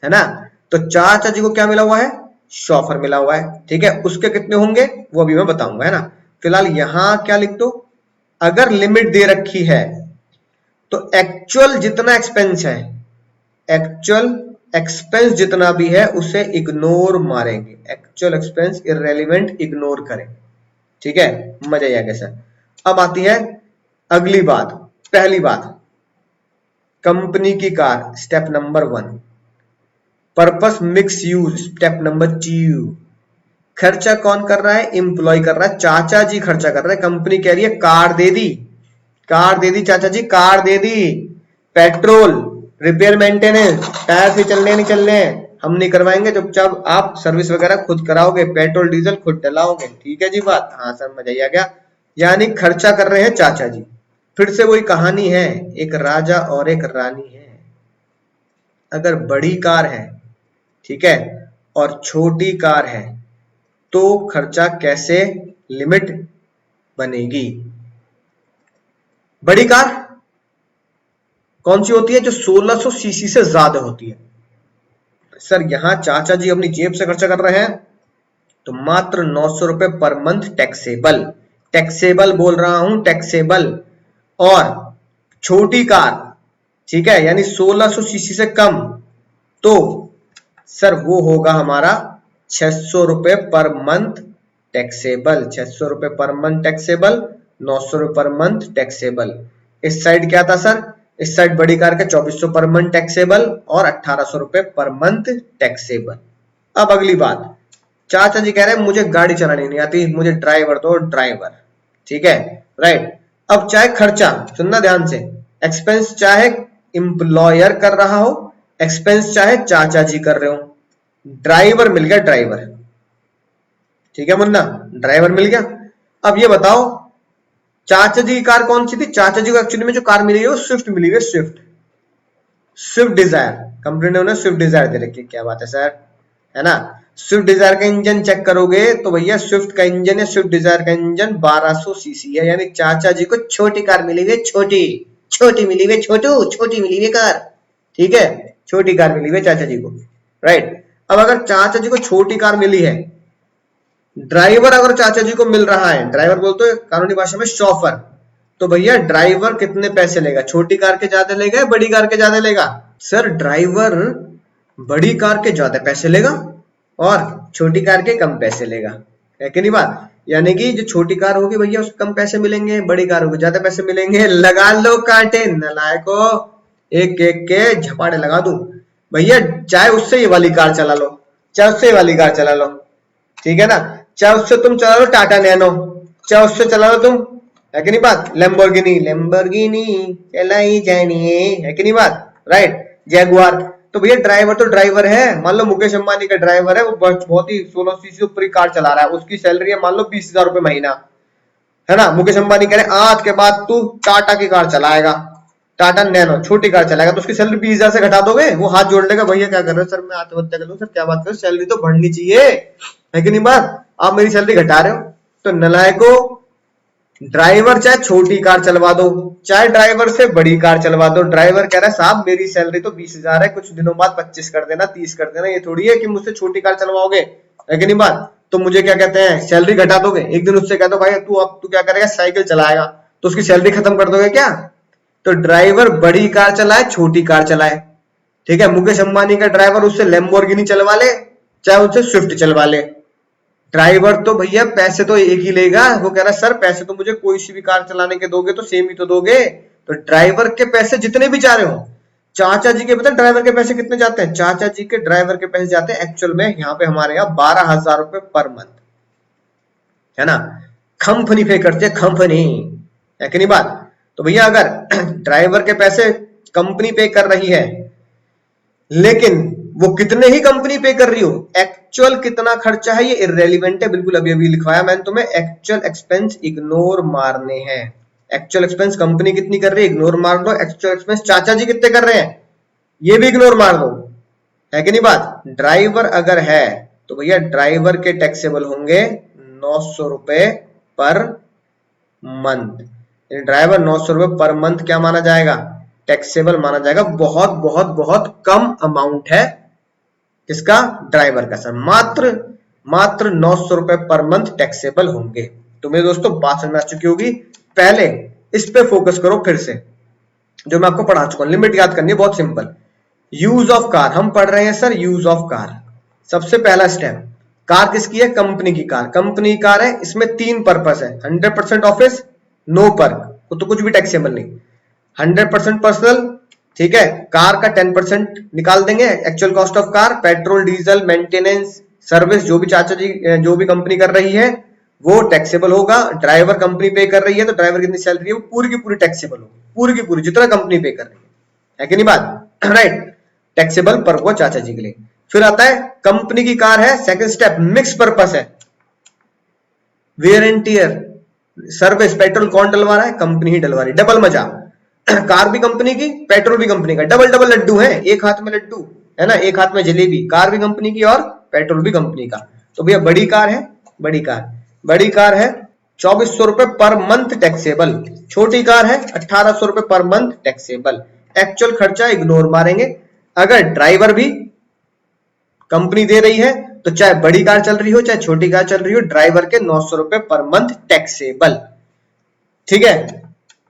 है ना, तो चाचा जी को क्या मिला हुआ है, शॉफर मिला हुआ है, ठीक है। उसके कितने होंगे वो अभी मैं बताऊंगा, है ना। फिलहाल यहां क्या लिख दो, अगर लिमिट दे रखी है तो एक्चुअल जितना एक्सपेंस है, एक्चुअल एक्सपेंस जितना भी है उसे इग्नोर मारेंगे, एक्चुअल एक्सपेंस इररेलेवेंट इग्नोर करें, ठीक है। मजा आ गया सर। अब आती है अगली बात, पहली बात कंपनी की car, step number 1, purpose mix use, step number 2, खर्चा कौन कर रहा है, एम्प्लॉय कर रहा है, चाचा जी खर्चा कर रहे हैं। कंपनी कह रही है कार दे दी चाचा जी, कार दे दी, पेट्रोल, रिपेयर मेंटेनेंस, टायर से चलने नहीं चलने हम नहीं करवाएंगे, चुपचाप आप सर्विस वगैरह खुद कराओगे, पेट्रोल डीजल खुद डलाओगे, ठीक है जी बात, हाँ सर मजा आ गया। यानी खर्चा कर रहे हैं चाचा जी। फिर से वही कहानी है, एक राजा और एक रानी है। अगर बड़ी कार है, ठीक है, और छोटी कार है, तो खर्चा कैसे लिमिट बनेगी? बड़ी कार कौन सी होती है? जो 1600 सीसी से ज्यादा होती है। सर यहां चाचा जी अपनी जेब से खर्चा कर रहे हैं, तो मात्र 900 रुपए पर मंथ टैक्सेबल, टैक्सेबल बोल रहा हूं, टैक्सेबल। और छोटी कार, ठीक है, यानी 1600 सीसी से कम, तो सर वो होगा हमारा 600 रुपए पर मंथ टैक्सेबल, 600 रुपए पर मंथ टैक्सेबल, 900 रुपए पर मंथ टैक्सेबल। इस साइड क्या था सर? इस साइड बड़ी कार का 2400 पर मंथ टैक्सेबल और 1800 रुपए पर मंथ टैक्सेबल। अब अगली बात, चाचा जी कह रहे हैं मुझे गाड़ी चलानी नहीं आती, मुझे ड्राइवर दो, ड्राइवर, ठीक है, राइट। अब चाहे खर्चा, सुनना ध्यान से, एक्सपेंस चाहे एम्प्लॉयर कर रहा हो, एक्सपेंस चाहे चाचा जी कर रहे हो, ड्राइवर मिल गया, ड्राइवर, ठीक है मुन्ना, ड्राइवर मिल गया। अब ये बताओ चाचा जी की कार कौन सी थी? चाचा जी को एक्चुअली में जो कार मिली है वो स्विफ्ट मिली है, स्विफ्ट, स्विफ्ट डिजायर, कंपनी ने उन्हें स्विफ्ट डिजायर दे रखी है। क्या बात है सर, है ना? स्विफ्ट डिजायर का इंजन चेक करोगे तो भैया स्विफ्ट का इंजन है, स्विफ्ट डिजायर का इंजन 1200 सीसी है, यानी चाचा जी को छोटी कार मिली हुई, छोटी, छोटी मिली हुई, छोटी मिली हुई कार, ठीक है, छोटी कार मिली हुई चाचा जी को, राइट। अब अगर चाचा जी को छोटी कार मिली है, ड्राइवर अगर चाचा जी को मिल रहा है, ड्राइवर बोलते हैं कानूनी भाषा में शॉफर, तो भैया ड्राइवर कितने पैसे लेगा? छोटी कार के ज्यादा लेगा या बड़ी कार के ज्यादा लेगा? सर ड्राइवर बड़ी कार के ज्यादा पैसे लेगा और छोटी कार के कम पैसे लेगा, है कि नहीं बात? यानी कि जो छोटी कार होगी भैया उसको कम पैसे मिलेंगे, बड़ी कार होगी ज्यादा पैसे मिलेंगे। लगा लो कांटे नलायको, एक एक के झपाड़े लगा दूं भैया। चाहे उससे ये वाली कार चला लो, चाहे उससे ये वाली कार चला लो, ठीक है ना, चाहे उससे तुम चला लो टाटा नैनो, चाहे उससे चला लो तुम, है कि नहीं बात, लैम्बोर्गिनी, लैम्बोर्गिनी चलाई जानी है कि नहीं बात, राइट, जैगुआर। तो भैया ड्राइवर तो ड्राइवर है, मान लो मुकेश अंबानी का ड्राइवर है, वो बहुत ही 16 सीसी ऊपर कार चला रहा है, उसकी सैलरी है मान लो 20,000 रुपए महीना, है ना। मुकेश अंबानी कह रहे आज के बाद तू टाटा की कार चलाएगा, टाटा नैनो छोटी कार चलाएगा, तो उसकी सैलरी 20,000 से घटा दोगे? वो हाथ जोड़ लेगा, भैया क्या कर रहे हो सर, मैं आत्महत्या कर लूं सर, क्या बात करो, सैलरी तो बढ़नी चाहिए, है कि नहीं बात, आप मेरी सैलरी घटा रहे हो। तो नलायको, ड्राइवर चाहे छोटी कार चलवा दो, चाहे ड्राइवर से बड़ी कार चलवा दो, ड्राइवर कह रहा है साहब मेरी सैलरी तो 20,000 है, कुछ दिनों बाद 25 कर देना, 30 कर देना, ये थोड़ी है कि मुझसे छोटी कार चलवाओगे, है कि नहीं बात। तो मुझे क्या कहते हैं, सैलरी घटा दोगे। एक दिन उससे कह दो भाई तू क्या करेगा, साइकिल चलाएगा, तो उसकी सैलरी खत्म कर दोगे क्या? तो ड्राइवर बड़ी कार चलाए छोटी कार चलाए, ठीक है, मुकेश अंबानी का ड्राइवर उससे लैम्बोर्गिनी चलवा ले, चाहे उससे स्विफ्ट चलवा ले, ड्राइवर तो भैया पैसे तो एक ही लेगा। वो कह रहा है सर पैसे तो मुझे कोई सी भी कार चलाने के दोगे तो सेम ही तो दोगे। तो ड्राइवर के पैसे जितने भी जा रहे हो, चाचा जी के पता ड्राइवर के पैसे कितने जाते हैं? चाचा जी के ड्राइवर के पैसे जाते हैं एक्चुअल में यहाँ पे हमारे यहाँ 12,000 रुपए पर मंथ, है ना, कंपनी पे करते हैं, कंपनी, है कि नहीं बात। तो भैया अगर ड्राइवर के पैसे कंपनी पे कर रही है, लेकिन वो कितने ही कंपनी पे कर रही हो, एक्चुअल कितना खर्चा है ये इररेलेवेंट है, बिल्कुल अभी अभी लिखवाया मैंने तुम्हें, एक्चुअल एक्सपेंस इग्नोर मारने हैं। एक्चुअल एक्सपेंस कंपनी कितनी कर रही है इग्नोर मार दो, एक्चुअल एक्सपेंस चाचा जी कितने कर रहे हैं ये भी इग्नोर मार दो, है कि नहीं बात। ड्राइवर अगर है तो भैया ड्राइवर के टैक्सेबल होंगे 900 रुपए पर मंथ, ड्राइवर 900 रुपए पर मंथ क्या माना जाएगा, टैक्सेबल माना जाएगा। बहुत बहुत बहुत कम अमाउंट है इसका ड्राइवर का सर, मात्र 900 रुपए पर मंथ टैक्सेबल होंगे। तो मेरे दोस्तों बात समझ में आ चुकी होगी। पहले इस पे फोकस करो, फिर से जो मैं आपको पढ़ा चुका हूं, लिमिट याद करनी है, बहुत सिंपल। यूज ऑफ कार हम पढ़ रहे हैं सर, यूज ऑफ कार सबसे पहला स्टेप, कार किसकी है, कंपनी की कार, कंपनी की कार है, इसमें 3 पर्पस है, 100% ऑफिस, नो पर्क, तो कुछ भी टैक्सेबल नहीं, 100% पर्सनल, ठीक है, कार का 10% निकाल देंगे, actual cost of car, petrol diesel maintenance service जो भी चाचा जी जो भी कंपनी कर रही है वो टैक्सेबल होगा। ड्राइवर कंपनी पे कर रही है तो ड्राइवर कितनी सैलरी है वो पूरी की पूरी टैक्सेबल होगी, पूरी की पूरी जितना कंपनी पे कर रही है कि नहीं बात, राइट, टैक्सेबल पर हुआ चाचा जी के लिए। फिर आता है कंपनी की कार है, सेकंड स्टेप मिक्स पर्पस है, wear and tear service, petrol कौन डलवा रहा है, कंपनी ही डलवा रही, डबल मजा, कार भी कंपनी की पेट्रोल भी कंपनी का, डबल डबल लड्डू है, एक हाथ में लड्डू है ना, एक हाथ में जलेबी, कार भी कंपनी की और पेट्रोल भी कंपनी का। तो भैया बड़ी कार है बड़ी कार है 2400 रुपए पर मंथ टैक्सेबल, छोटी कार है 1800 रुपए पर मंथ टैक्सेबल। एक्चुअल खर्चा इग्नोर मारेंगे। अगर ड्राइवर भी कंपनी दे रही है तो चाहे बड़ी कार चल रही हो चाहे छोटी कार चल रही हो, ड्राइवर के 900 रुपए पर मंथ टैक्सेबल। ठीक है,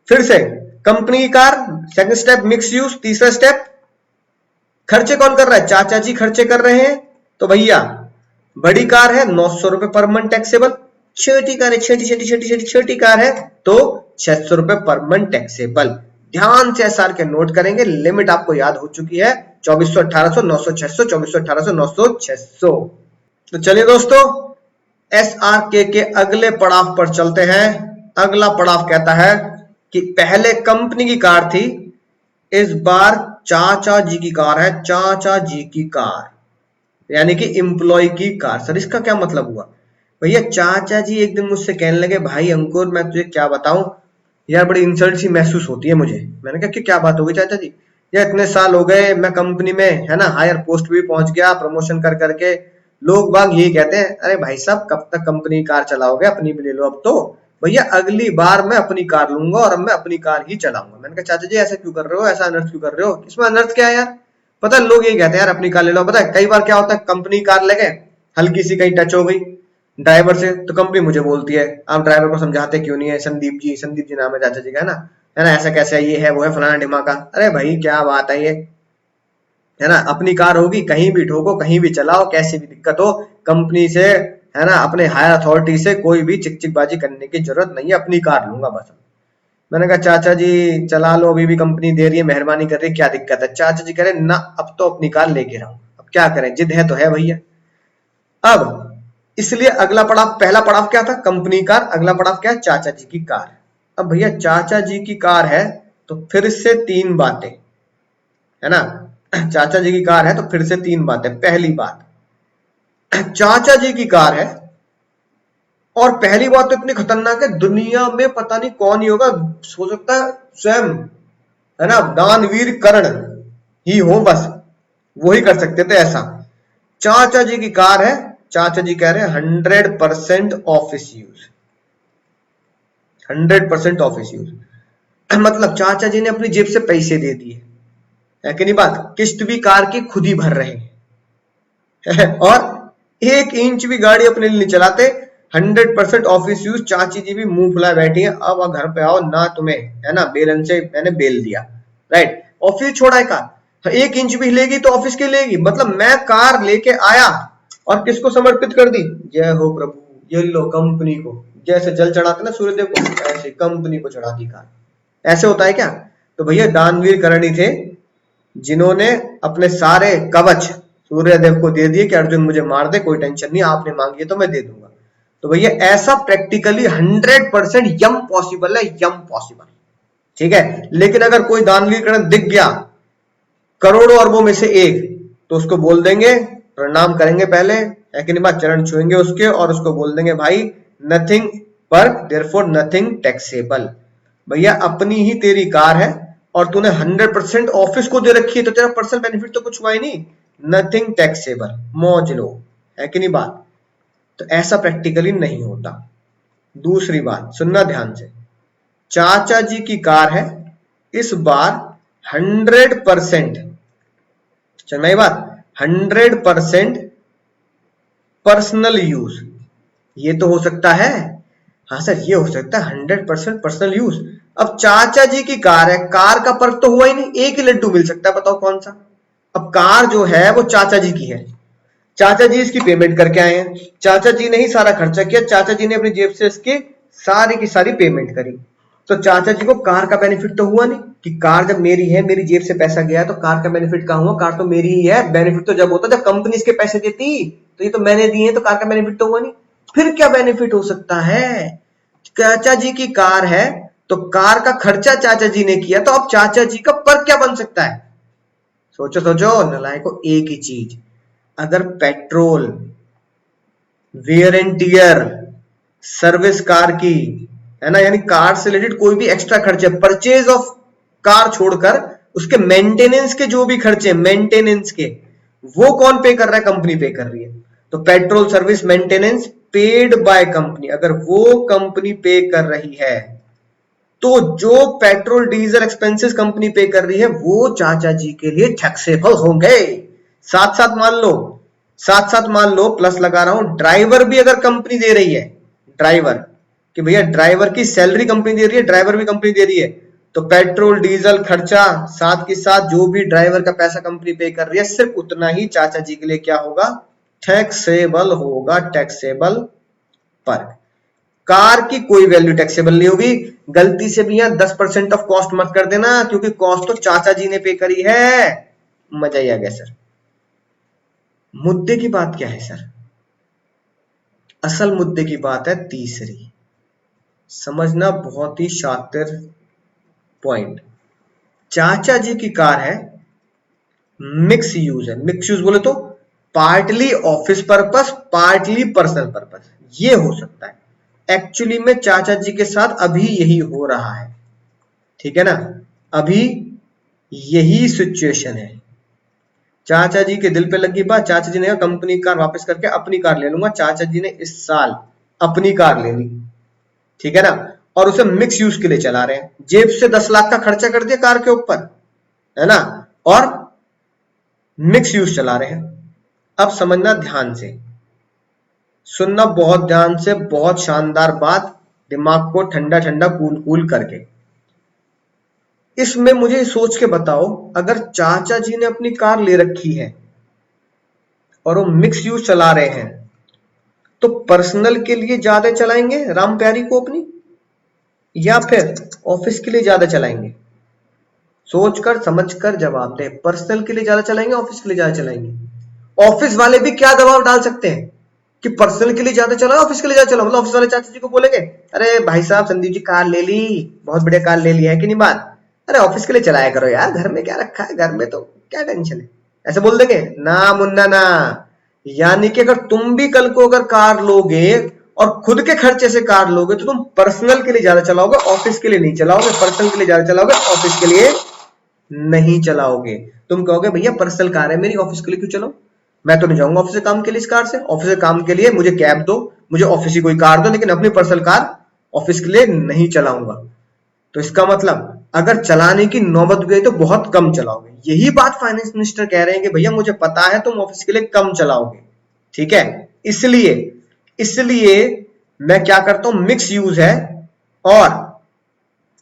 फिर से कंपनी की car, second step mix use, तीसरा स्टेप खर्चे कौन कर रहा है, चाचा जी खर्चे कर रहे हैं, तो भैया बड़ी कार है 900 रुपए पर मंथ टैक्सेबल, छोटी कार है छोटी कार है तो 600 रुपए पर मंथ टैक्सेबल। ध्यान से एसआर के नोट करेंगे, लिमिट आपको याद हो चुकी है 2400 1800 900 600, 2400 1800 900 600। तो चलिए दोस्तों एसआर के अगले पड़ाव पर चलते हैं। अगला पड़ाव कहता है कि पहले कंपनी की कार थी, इस बार चाचा जी की कार है, चाचा जी की कार यानी कि एम्प्लॉय की कार। सर इसका क्या मतलब हुआ? भैया चाचा जी एक दिन मुझसे कहने लगे, भाई अंकुर मैं तुझे क्या बताऊं यार, बड़ी इंसल्ट सी महसूस होती है मुझे। मैंने कहा कि क्या बात हो गई चाचा जी? यार इतने साल हो गए मैं कंपनी में है ना हायर पोस्ट भी पहुंच गया, प्रमोशन कर करके लोग बाग यही कहते हैं, अरे भाई साहब कब तक कंपनी कार चलाओगे, अपनी भी ले लो अब तो। भैया अगली बार मैं अपनी कार लूंगा और अब मैं अपनी कार ही चलाऊंगा। मैंने कहा चाचा जी ऐसा क्यों कर रहे हो, ऐसा अनर्थ क्यों कर रहे हो? इसमें अनर्थ क्या है यार? पता है लोग यही कहते हैं यार अपनी कार ले लो। पता है कई बार क्या होता है, कंपनी कार ले गए, हल्की सी कहीं टच हो गई ड्राइवर से तो कंपनी मुझे बोलती है, आप ड्राइवर को समझाते क्यों नहीं है? संदीप जी नाम है चाचा जी का, है ना ऐसा कैसे है, ये है वो है फलाना ढिमाका। अरे भाई क्या बात है ये, है ना अपनी कार होगी, कहीं भी ठोको कहीं भी चलाओ, कैसी भी दिक्कत हो कंपनी से, है ना अपने हायर अथॉरिटी से कोई भी चिकचिकबाजी करने की जरूरत नहीं है, अपनी कार लूंगा बस। मैंने कहा चाचा जी चला लो, अभी भी कंपनी दे रही है, मेहरबानी कर रही है, क्या दिक्कत है? चाचा जी कह रहे ना अब तो अपनी कार लेके रहूं, अब क्या करें, जिद है तो है भैया। अब इसलिए अगला पड़ाव, पहला पड़ाव क्या था कंपनी कार, अगला पड़ाव क्या है चाचा जी की कार। अब भैया चाचा जी की कार है तो फिर से तीन बातें, है ना चाचा जी की कार है तो फिर से तीन बातें। पहली बात, चाचा जी की कार है और पहली बात तो इतनी खतरनाक है, दुनिया में पता नहीं कौन ही होगा, हो सकता है स्वयं, है ना दानवीर कर्ण ही हो, बस वो ही कर सकते थे ऐसा। चाचा जी की कार है, चाचा जी कह रहे हैं 100% ऑफिस यूज, 100% ऑफिस यूज। मतलब चाचा जी ने अपनी जेब से पैसे दे दिए, है कि नहीं बात, किस्त भी कार की खुद ही भर रहे हैं और 1 इंच भी गाड़ी अपने लिए नहीं चलाते, 100% ऑफिस यूज। चाची जी भी मुंह फुलाए बैठी है, अब घर पे आओ ना तुम्हें, है ना बेलन से मैंने बेल दिया, राइट। ऑफिस छोड़ा है कार, 1 इंच भी हिलेगी तो ऑफिस की लेगी। मतलब मैं कार लेके आया और किसको समर्पित कर दी, जय हो प्रभु, ये लो कंपनी को, जैसे जल चढ़ाते ना सूर्यदेव को, ऐसे कंपनी को चढ़ा दी कार। ऐसे होता है क्या? तो भैया दानवीर करणी थे जिन्होंने अपने सारे कवच सूर्यदेव को दे दिए कि अर्जुन मुझे मार दे, कोई टेंशन नहीं, आपने मांगी है तो मैं दे दूंगा। तो भैया ऐसा प्रैक्टिकली 100% यम पॉसिबल है, यम पॉसिबल, ठीक है। लेकिन अगर कोई दानवीर करण दिख गया करोड़ों अरबों में से एक, तो उसको बोल देंगे, प्रणाम करेंगे पहले, है कि नहीं बात, चरण छुएंगे उसके और उसको बोल देंगे भाई नथिंग पर देयरफॉर नथिंग टैक्सेबल। भैया अपनी ही तेरी कार है और तूने 100% ऑफिस को दे रखी है तो तेरा पर्सनल बेनिफिट तो कुछ हुआ ही नहीं, नथिंग टैक्सेबल, मौज लो, है कि नहीं बात। तो ऐसा प्रैक्टिकली नहीं होता। दूसरी बात सुनना ध्यान से, चाचा जी की कार है इस बार 100%, चल मैं बात 100% पर्सनल यूज, ये तो हो सकता है, हाँ सर ये हो सकता है 100% पर्सनल यूज। अब चाचा जी की कार है, कार का पर्क तो हुआ ही नहीं, एक ही लड्डू मिल सकता है, बताओ कौन सा। अब कार जो है वो चाचा जी की है, चाचा जी इसकी पेमेंट करके आए हैं, चाचा जी ने ही सारा खर्चा किया, चाचा जी ने अपनी जेब से इसकी सारी की सारी पेमेंट करी। तो चाचा जी को कार का बेनिफिट तो हुआ नहीं, कि कार जब मेरी है, मेरी जेब से पैसा गया तो कार का बेनिफिट कहां हुआ, कार तो मेरी ही है। बेनिफिट तो जब होता जब कंपनी इसके पैसे देती, तो ये तो मैंने दिए तो कार का बेनिफिट तो हुआ नहीं। फिर क्या बेनिफिट हो सकता है? चाचा जी की कार है तो कार का खर्चा चाचा जी ने किया, तो अब चाचा जी का पर्क क्या बन सकता है? सोचो सोचो नलायको, एक ही चीज, अगर petrol, wear and tear, service car की, है ना, यानी कार से रिलेटेड कोई भी एक्स्ट्रा खर्चे, परचेज ऑफ कार छोड़कर उसके मेंटेनेंस के जो भी खर्चे, मेंटेनेंस के, वो कौन पे कर रहा है? कंपनी पे कर रही है। तो petrol service maintenance paid by company, अगर वो कंपनी पे कर रही है तो जो पेट्रोल डीजल एक्सपेंसेस कंपनी पे कर रही है वो चाचा जी के लिए टैक्सेबल होंगे। साथ साथ मान लो प्लस लगा रहा हूं, ड्राइवर भी अगर कंपनी दे रही है, ड्राइवर कि भैया ड्राइवर की सैलरी कंपनी दे रही है, ड्राइवर भी कंपनी दे रही है, तो पेट्रोल डीजल खर्चा साथ के साथ जो भी ड्राइवर का पैसा कंपनी पे कर रही है सिर्फ उतना ही चाचा जी के लिए क्या होगा, टैक्सेबल होगा, टैक्सेबल पर। कार की कोई वैल्यू टैक्सेबल नहीं होगी। गलती से भी यहां 10% ऑफ कॉस्ट मत कर देना, क्योंकि कॉस्ट तो चाचा जी ने पे करी है। मजा ही आ गया सर। मुद्दे की बात क्या है सर? असल मुद्दे की बात है तीसरी, समझना बहुत ही शातिर पॉइंट। चाचा जी की कार है, मिक्स यूज है। मिक्स यूज बोले तो partly office purpose, partly personal purpose, ये हो सकता है। एक्चुअली में चाचा जी के साथ अभी यही हो रहा है, ठीक है ना, अभी यही सिचुएशन है। चाचा जी के दिल पे लगी बात, चाचा जी ने कहा कंपनी कार वापस करके अपनी कार ले लूंगा। चाचा जी ने इस साल अपनी कार ले ली, ठीक है ना, और उसे मिक्स यूज के लिए चला रहे हैं। जेब से 10 लाख का खर्चा कर दिया कार के ऊपर, है ना, और मिक्स यूज चला रहे हैं। अब समझना ध्यान से, सुनना बहुत ध्यान से, बहुत शानदार बात, दिमाग को ठंडा ठंडा कूल कूल करके। इसमें मुझे सोच के बताओ, अगर चाचा जी ने अपनी कार ले रखी है और वो मिक्स यूज चला रहे हैं, तो पर्सनल के लिए ज्यादा चलाएंगे राम प्यारी को अपनी, या फिर ऑफिस के लिए ज्यादा चलाएंगे? सोचकर समझकर जवाब दे। पर्सनल के लिए ज्यादा चलाएंगे, ऑफिस के लिए ज्यादा चलाएंगे? ऑफिस वाले भी क्या दबाव डाल सकते हैं कि पर्सनल के लिए ज्यादा चलाओ, ऑफिस के लिए ज्यादा चलाओ। मतलब ऑफिस वाले चाचा जी को बोलेंगे, अरे भाई साहब संदीप जी कार ले ली, बहुत बढ़िया कार ले ली है कि नहीं बात, अरे ऑफिस के लिए चलाया करो यार, घर में क्या रखा है, घर में तो क्या टेंशन है, ऐसे बोल देंगे ना मुन्ना ना। यानी कि अगर तुम भी कल को अगर कार लोगे और खुद के खर्चे से कार लोगे तो तुम पर्सनल के लिए ज्यादा चलाओगे, ऑफिस के लिए नहीं चलाओगे। पर्सनल के लिए ज्यादा चलाओगे, ऑफिस के लिए नहीं चलाओगे। तुम कहोगे भैया पर्सनल कार है मेरी, ऑफिस के लिए क्यों चलाऊं, मैं तो नहीं जाऊंगा ऑफिस से काम के लिए इस कार से, ऑफिस से काम के लिए मुझे कैब दो, मुझे ऑफिस की कोई कार दो, लेकिन अपनी पर्सनल कार ऑफिस के लिए नहीं चलाऊंगा। तो इसका मतलब अगर चलाने की नौबत गई तो बहुत कम चलाओगे। यही बात फाइनेंस मिनिस्टर कह रहे हैं कि भैया मुझे पता है तुम ऑफिस के लिए कम चलाओगे, ठीक है, इसलिए इसलिए मैं क्या करता हूं, मिक्स यूज है और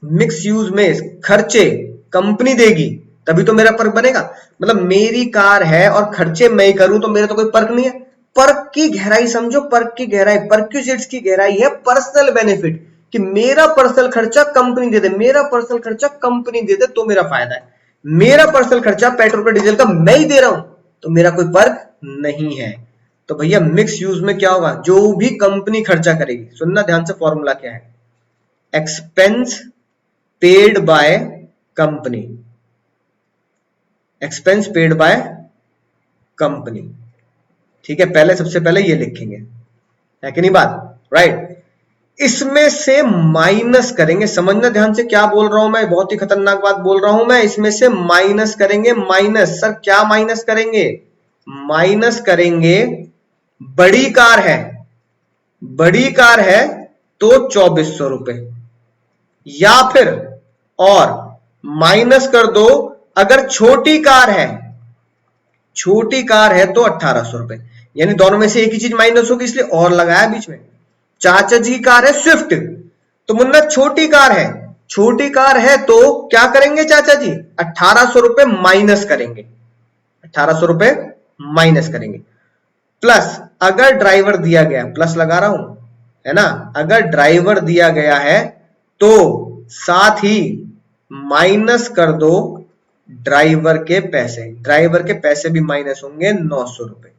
मिक्स यूज में खर्चे कंपनी देगी तभी तो मेरा पर्क बनेगा। मतलब मेरी कार है और खर्चे मैं ही करूं तो मेरा तो कोई पर्क नहीं है। पर्क की गहराई समझो, पर्क की गहराई, परक्यूजिट्स की गहराई है पर्सनल बेनिफिट, कि मेरा पर्सनल खर्चा कंपनी दे दे, मेरा पर्सनल खर्चा कंपनी दे दे तो मेरा फायदा है। मेरा पर्सनल खर्चा पेट्रोल का डीजल का मैं ही दे रहा हूं तो मेरा कोई पर्क नहीं है। तो भैया मिक्स यूज में क्या होगा, जो भी कंपनी खर्चा करेगी, सुनना ध्यान से, फॉर्मूला क्या है, expense paid by company, expense paid by company, ठीक है, पहले सबसे पहले ये लिखेंगे, है कि नहीं बात, राइट। इसमें से माइनस करेंगे, समझना ध्यान से क्या बोल रहा हूं मैं, बहुत ही खतरनाक बात बोल रहा हूं मैं। इसमें से माइनस करेंगे, माइनस सर क्या माइनस करेंगे, माइनस करेंगे, बड़ी कार है, बड़ी कार है तो 2400 रुपए, या फिर और माइनस कर दो अगर छोटी कार है, छोटी कार है तो 1800 रुपए, यानी दोनों में से एक ही चीज माइनस होगी इसलिए और लगाया बीच में। चाचा जी की कार है स्विफ्ट, तो मुन्ना छोटी कार है, छोटी कार है तो क्या करेंगे चाचा जी, 1800 रुपए माइनस करेंगे, 1800 रुपए माइनस करेंगे। प्लस अगर ड्राइवर दिया गया, प्लस लगा रहा हूं, है ना, अगर ड्राइवर दिया गया है तो साथ ही माइनस कर दो ड्राइवर के पैसे, ड्राइवर के पैसे भी माइनस होंगे 900 रुपए।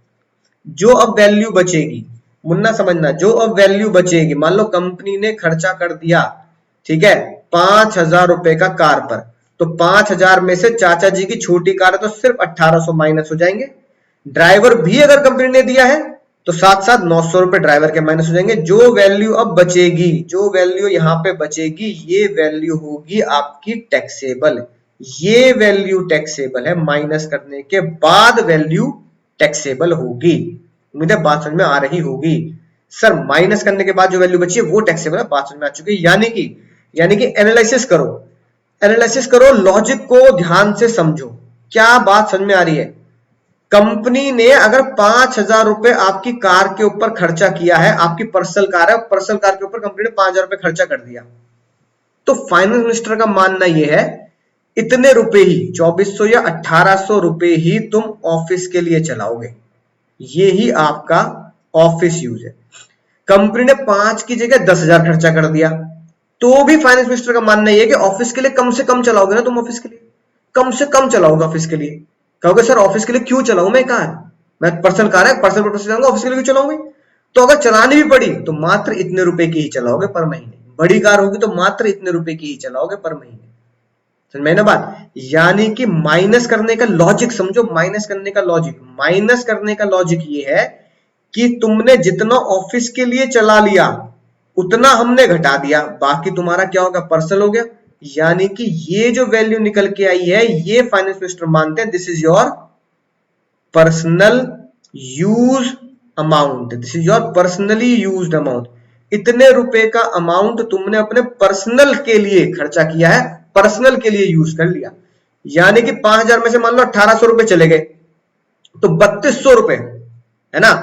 जो अब वैल्यू बचेगी, मुन्ना समझना, जो अब वैल्यू बचेगी, मान लो कंपनी ने खर्चा कर दिया, ठीक है, 5000 रुपए का कार पर, तो 5000 में से चाचा जी की छोटी कार है तो सिर्फ 1800 माइनस हो जाएंगे। ड्राइवर भी अगर कंपनी ने दिया है तो साथ साथ 900 रुपए ड्राइवर के माइनस हो जाएंगे। जो वैल्यू अब बचेगी, जो वैल्यू यहां पे बचेगी, ये वैल्यू होगी आपकी टैक्सेबल, ये वैल्यू टैक्सेबल है, माइनस करने के बाद वैल्यू टैक्सेबल होगी। उम्मीद है बात समझ में आ रही होगी। सर माइनस करने के बाद जो वैल्यू बची है वो टैक्सेबल है, बात समझ में आ चुकी है। यानी कि एनालिसिस करो, लॉजिक को ध्यान से समझो, क्या बात समझ में आ रही है। कंपनी ने अगर 5,000 रुपए आपकी कार के ऊपर खर्चा किया है, आपकी पर्सनल कार है, पर्सनल कार के ऊपर कंपनी ने 5,000 रुपए खर्चा कर दिया, तो फाइनेंस मिनिस्टर का मानना यह है इतने रुपए ही 2,400 या 1,800 रुपए ही तुम ऑफिस के लिए चलाओगे, ये ही आपका ऑफिस यूज है। कंपनी ने 5 की जगह 10,000 खर्चा कर दिया, तो भी फाइनेंस मिनिस्टर का मानना यह है कि ऑफिस के लिए कम से कम चलाओगे ना तुम, ऑफिस के लिए कम से कम चलाओगे ऑफिस के लिए। कहोगे सर ऑफिस के लिए क्यों चलाऊं मैं कार, मैं पर्सनल कार है, पर्सनल पर्पस से चलाऊंगा, ऑफिस के लिए क्यों चलाऊंगी। तो अगर चलानी भी पड़ी तो मात्र इतने रुपए की ही चलाओगे पर महीने, बड़ी कार होगी तो मात्र इतने रुपए की ही चलाओगे पर महीने, समझ में ना बात। यानी कि माइनस करने का लॉजिक समझो, माइनस करने का लॉजिक ये है कि तुमने जितना ऑफिस के लिए चला लिया उतना हमने घटा दिया, बाकी तुम्हारा क्या होगा, पर्सनल हो गया। यानी कि ये जो वैल्यू निकल के आई है ये फाइनेंस मिनिस्टर मानते हैं this is your personal use amount, this is your personally used amount. इतने रुपए का अमाउंट तुमने अपने पर्सनल के लिए खर्चा किया है, पर्सनल के लिए यूज कर लिया। यानी कि 5,000 में से मान लो 1,800 रुपए चले गए तो 3,200 रुपए है ना,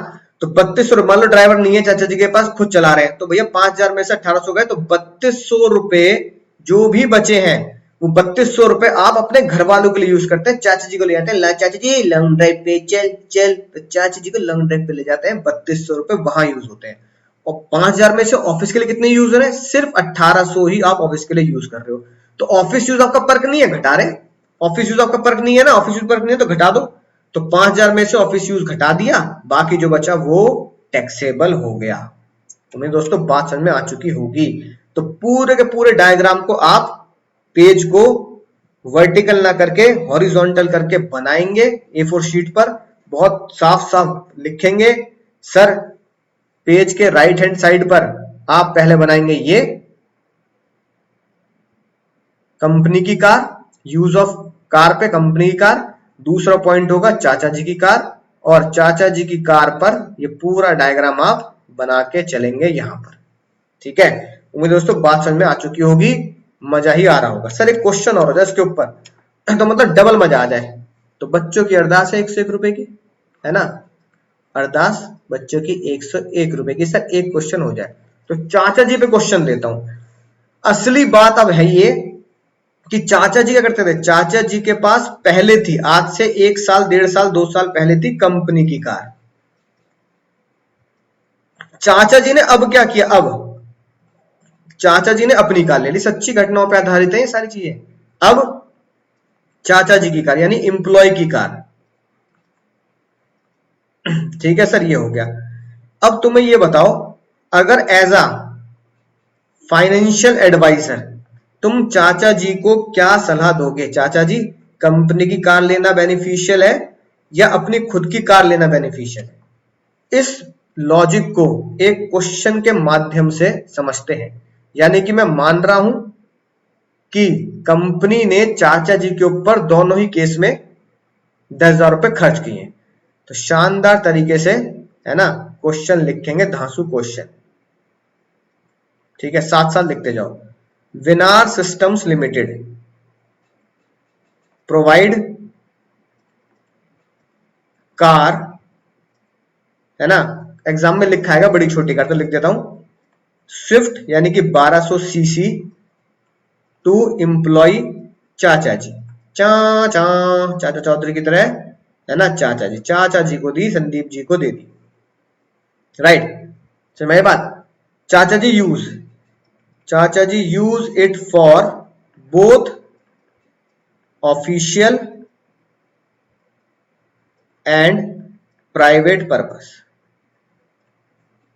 तो 3,200 रुपए, मान लो ड्राइवर नहीं है चाचा जी के पास, खुद चला रहे हैं, तो भैया 5,000 में से 1,800 गए तो 3,200 रुपए जो भी बचे हैं वो 3,200 रुपए आप अपने घर वालों के लिए यूज करते हैं, चाचा जी को ले जाते हैं, चाचा जी लॉन्ग ड्राइव पे चल चल, तो चाचा जी को लॉन्ग ड्राइव पे ले जाते हैं, 3,200 रुपए वहां यूज होते हैं। और 5,000 में से ऑफिस के लिए कितने यूज हो रहे हैं, सिर्फ 1,800 ही आप ऑफिस के लिए यूज कर रहे हो। तो ऑफिस यूज आपका पर्क नहीं है, घटा रहे, ऑफिस यूज आपका पर्क नहीं है ना, ऑफिस यूज पर्क नहीं है तो घटा दो। तो 5,000 में से ऑफिस यूज घटा दिया, बाकी जो बचा वो टैक्सेबल हो गया। तुम्हें दोस्तों बात समझ में आ चुकी होगी। तो पूरे के पूरे डायग्राम को आप पेज को वर्टिकल ना करके हॉरिजॉन्टल करके बनाएंगे A4 शीट पर, बहुत साफ साफ लिखेंगे। सर पेज के राइट हैंड साइड पर आप पहले बनाएंगे ये कंपनी की कार, यूज ऑफ कार पे कंपनी की कार, दूसरा पॉइंट होगा चाचा जी की कार, और चाचा जी की कार पर ये पूरा डायग्राम आप बना के चलेंगे यहां पर, ठीक है। उम्मीद दोस्तों बात समझ में आ चुकी होगी, मजा ही आ रहा होगा। सर एक क्वेश्चन और हो जाए इसके ऊपर तो मतलब डबल मजा आ जाए। तो बच्चों की अरदास है 101 रुपए की, है ना, अरदास बच्चों की 101 रुपए की। सर एक क्वेश्चन हो जाए तो चाचा जी पे क्वेश्चन देता हूं। असली बात अब है ये कि चाचा जी क्या करते थे, चाचा जी के पास पहले थी, आज से 1 साल 1.5 साल 2 साल पहले थी कंपनी की कार। चाचा जी ने अब क्या किया, अब चाचा जी ने अपनी कार ले ली, सच्ची घटनाओं पर आधारित है ये सारी चीजें। अब चाचा जी की कार यानी इंप्लॉय की कार, ठीक है सर ये हो गया। अब तुम्हें ये बताओ, अगर एज अ फाइनेंशियल एडवाइजर तुम चाचा जी को क्या सलाह दोगे, चाचा जी कंपनी की कार लेना बेनिफिशियल है या अपनी खुद की कार लेना बेनिफिशियल है। इस लॉजिक को एक क्वेश्चन के माध्यम से समझते हैं। यानी कि मैं मान रहा हूं कि कंपनी ने चाचा जी के ऊपर दोनों ही केस में 10,000 रुपए खर्च किए, तो शानदार तरीके से है ना क्वेश्चन लिखेंगे, धांसू क्वेश्चन, ठीक है, साथ साथ लिखते जाओ। विनार सिस्टम्स लिमिटेड प्रोवाइड कार, है ना, एग्जाम में लिखा है बड़ी छोटी कार तो लिख देता हूं, स्विफ्ट यानी कि 1200 सीसी टू एम्प्लॉय चाचा जी, चाचा चौधरी की तरह, है ना, चाचा जी को दी, संदीप जी को दे दी, राइट। समझ में बात। चाचा जी use it for both official and private purpose.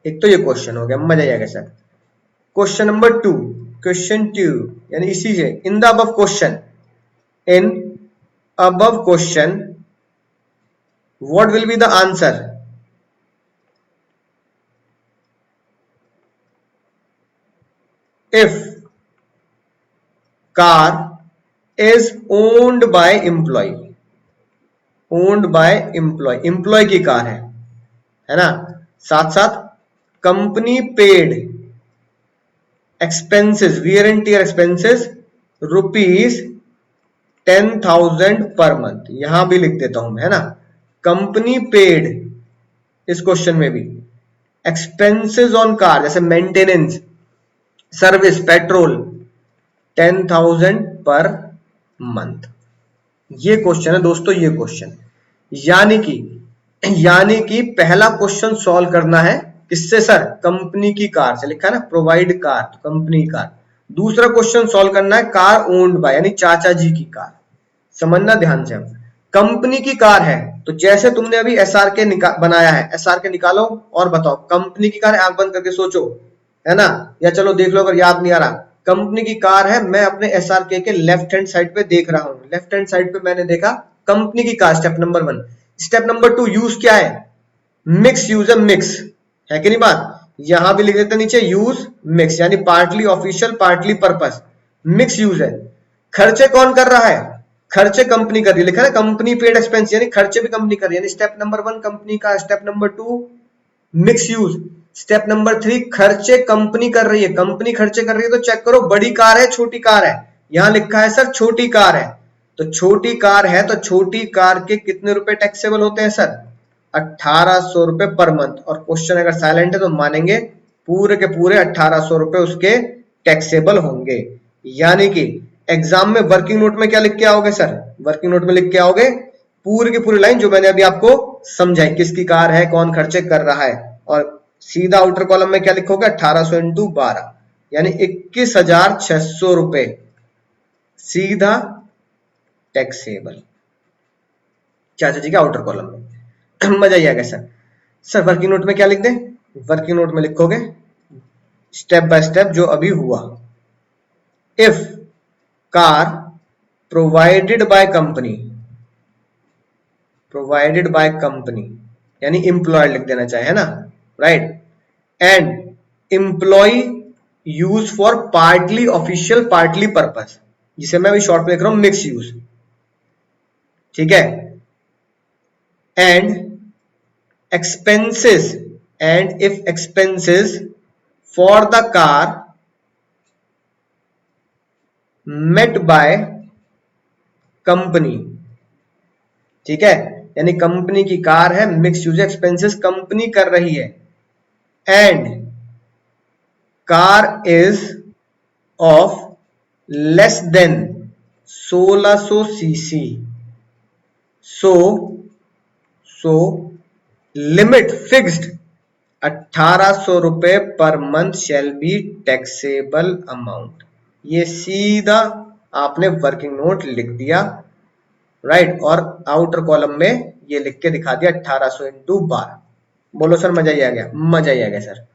एक तो ये क्वेश्चन हो गया, मजा आएगा सर। क्वेश्चन नंबर 2, यानी इसी से in the above question what will be the answer. If car is owned by employee की कार है ना, साथ साथ company paid expenses, wear and tear expenses ₹10,000 per month. यहां भी लिख देता हूं मैं, है ना। कंपनी पेड, इस क्वेश्चन में भी एक्सपेंसेस ऑन कार जैसे maintenance, service, petrol 10,000 per month. ये क्वेश्चन है दोस्तों, ये क्वेश्चन यानी कि पहला क्वेश्चन सॉल्व करना है किससे सर? कंपनी की कार से। लिखा है ना प्रोवाइड कार, तो कंपनी कार। दूसरा क्वेश्चन सॉल्व करना है कार ओन्ड बाय, यानी चाचा जी की कार। समझना ध्यान से। कंपनी की कार है तो जैसे तुमने अभी एसआरके बनाया है, एसआरके निकालो और बताओ कंपनी की कार है। आंख बंद करके सोचो, है ना, या चलो देख लो अगर याद नहीं आ रहा। कंपनी की कार है, मैं अपने एसआरके के लेफ्ट हैंड साइड पे देख रहा हूं। लेफ्ट हैंड साइड पे मैंने देखा कंपनी की car, step number 1। Step number 2 use क्या है? मिक्स यूज है, मिक्स है कि नहीं बात? यहां भी लिख देते नीचे यूज मिक्स, यानी partly official partly purpose, mix use है। खर्चे कौन कर रहा है? खर्चे कंपनी कर रही है। लिखा है कंपनी पेड एक्सपेंस, यानी खर्चे भी कंपनी कर रही है। स्टेप नंबर 1 कंपनी का, step number 2 mix use, step number 3 खर्चे कंपनी कर रही है। कंपनी खर्चे कर रही है तो चेक करो बड़ी कार है छोटी कार है। यहां लिखा है सर छोटी कार है, तो छोटी कार है तो छोटी कार के कितने रुपए टैक्सेबल होते हैं सर? 1800 रुपए पर मंथ। और क्वेश्चन अगर साइलेंट है तो मानेंगे पूरे के पूरे 1800 रुपए उसके टैक्सेबल होंगे। यानी कि एग्जाम में वर्किंग नोट में क्या लिख के आओगे सर? वर्किंग नोट में लिख के आओगे पूरी की पूरी लाइन जो मैंने अभी आपको समझाई, किसकी कार है, कौन खर्चे कर रहा है। और सीधा आउटर कॉलम में क्या लिखोगे? 1800 इंटू 12, यानी 21,600 रुपए सीधा टैक्सेबल चाचा जी के आउटर कॉलम में। मजा ही आ गया सर। सर वर्किंग नोट में क्या लिख दें? वर्किंग नोट में लिखोगे स्टेप बाय स्टेप जो अभी हुआ। If car provided by company यानी एम्प्लॉय लिख देना चाहे, है ना, right. And employee use for partly official partly purpose, जिसे मैं अभी शॉर्ट में लिख रहा हूं मिक्स यूज, ठीक है। And expenses, and if expenses for the car met by company, ठीक है, यानी कंपनी की कार है, मिक्स यूज एक्सपेंसेस कंपनी कर रही है। And car is of less than 1600 CC, so limit fixed 1800 रुपए per month shell be taxable amount. ये सीधा आपने वर्किंग नोट लिख दिया, राइट। और आउटर कॉलम में ये लिख के दिखा दिया 1800 इंटू 12। बोलो सर मजा ही आ गया? मजा ही आ गया सर।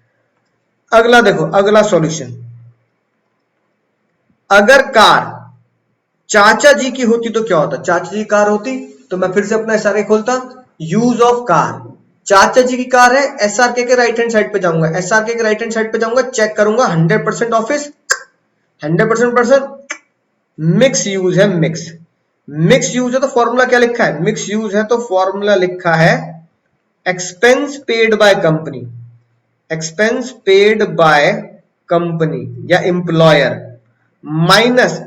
अगला देखो, अगला सॉल्यूशन। अगर कार चाचा जी की होती तो क्या होता? चाचा जी की कार होती तो मैं फिर से अपना एसआरके खोलता, यूज ऑफ कार, चाचा जी की कार है, एसआरके के राइट हैंड साइड पे जाऊंगा, एसआरके के राइट हैंड साइड पे जाऊंगा, चेक करूंगा 100% ऑफिस, 100% मिक्स यूज है, मिक्स यूज है तो फॉर्मूला क्या लिखा है? मिक्स यूज है तो फॉर्मूला लिखा है expense paid by company, expense paid by company या एम्प्लॉयर, माइनस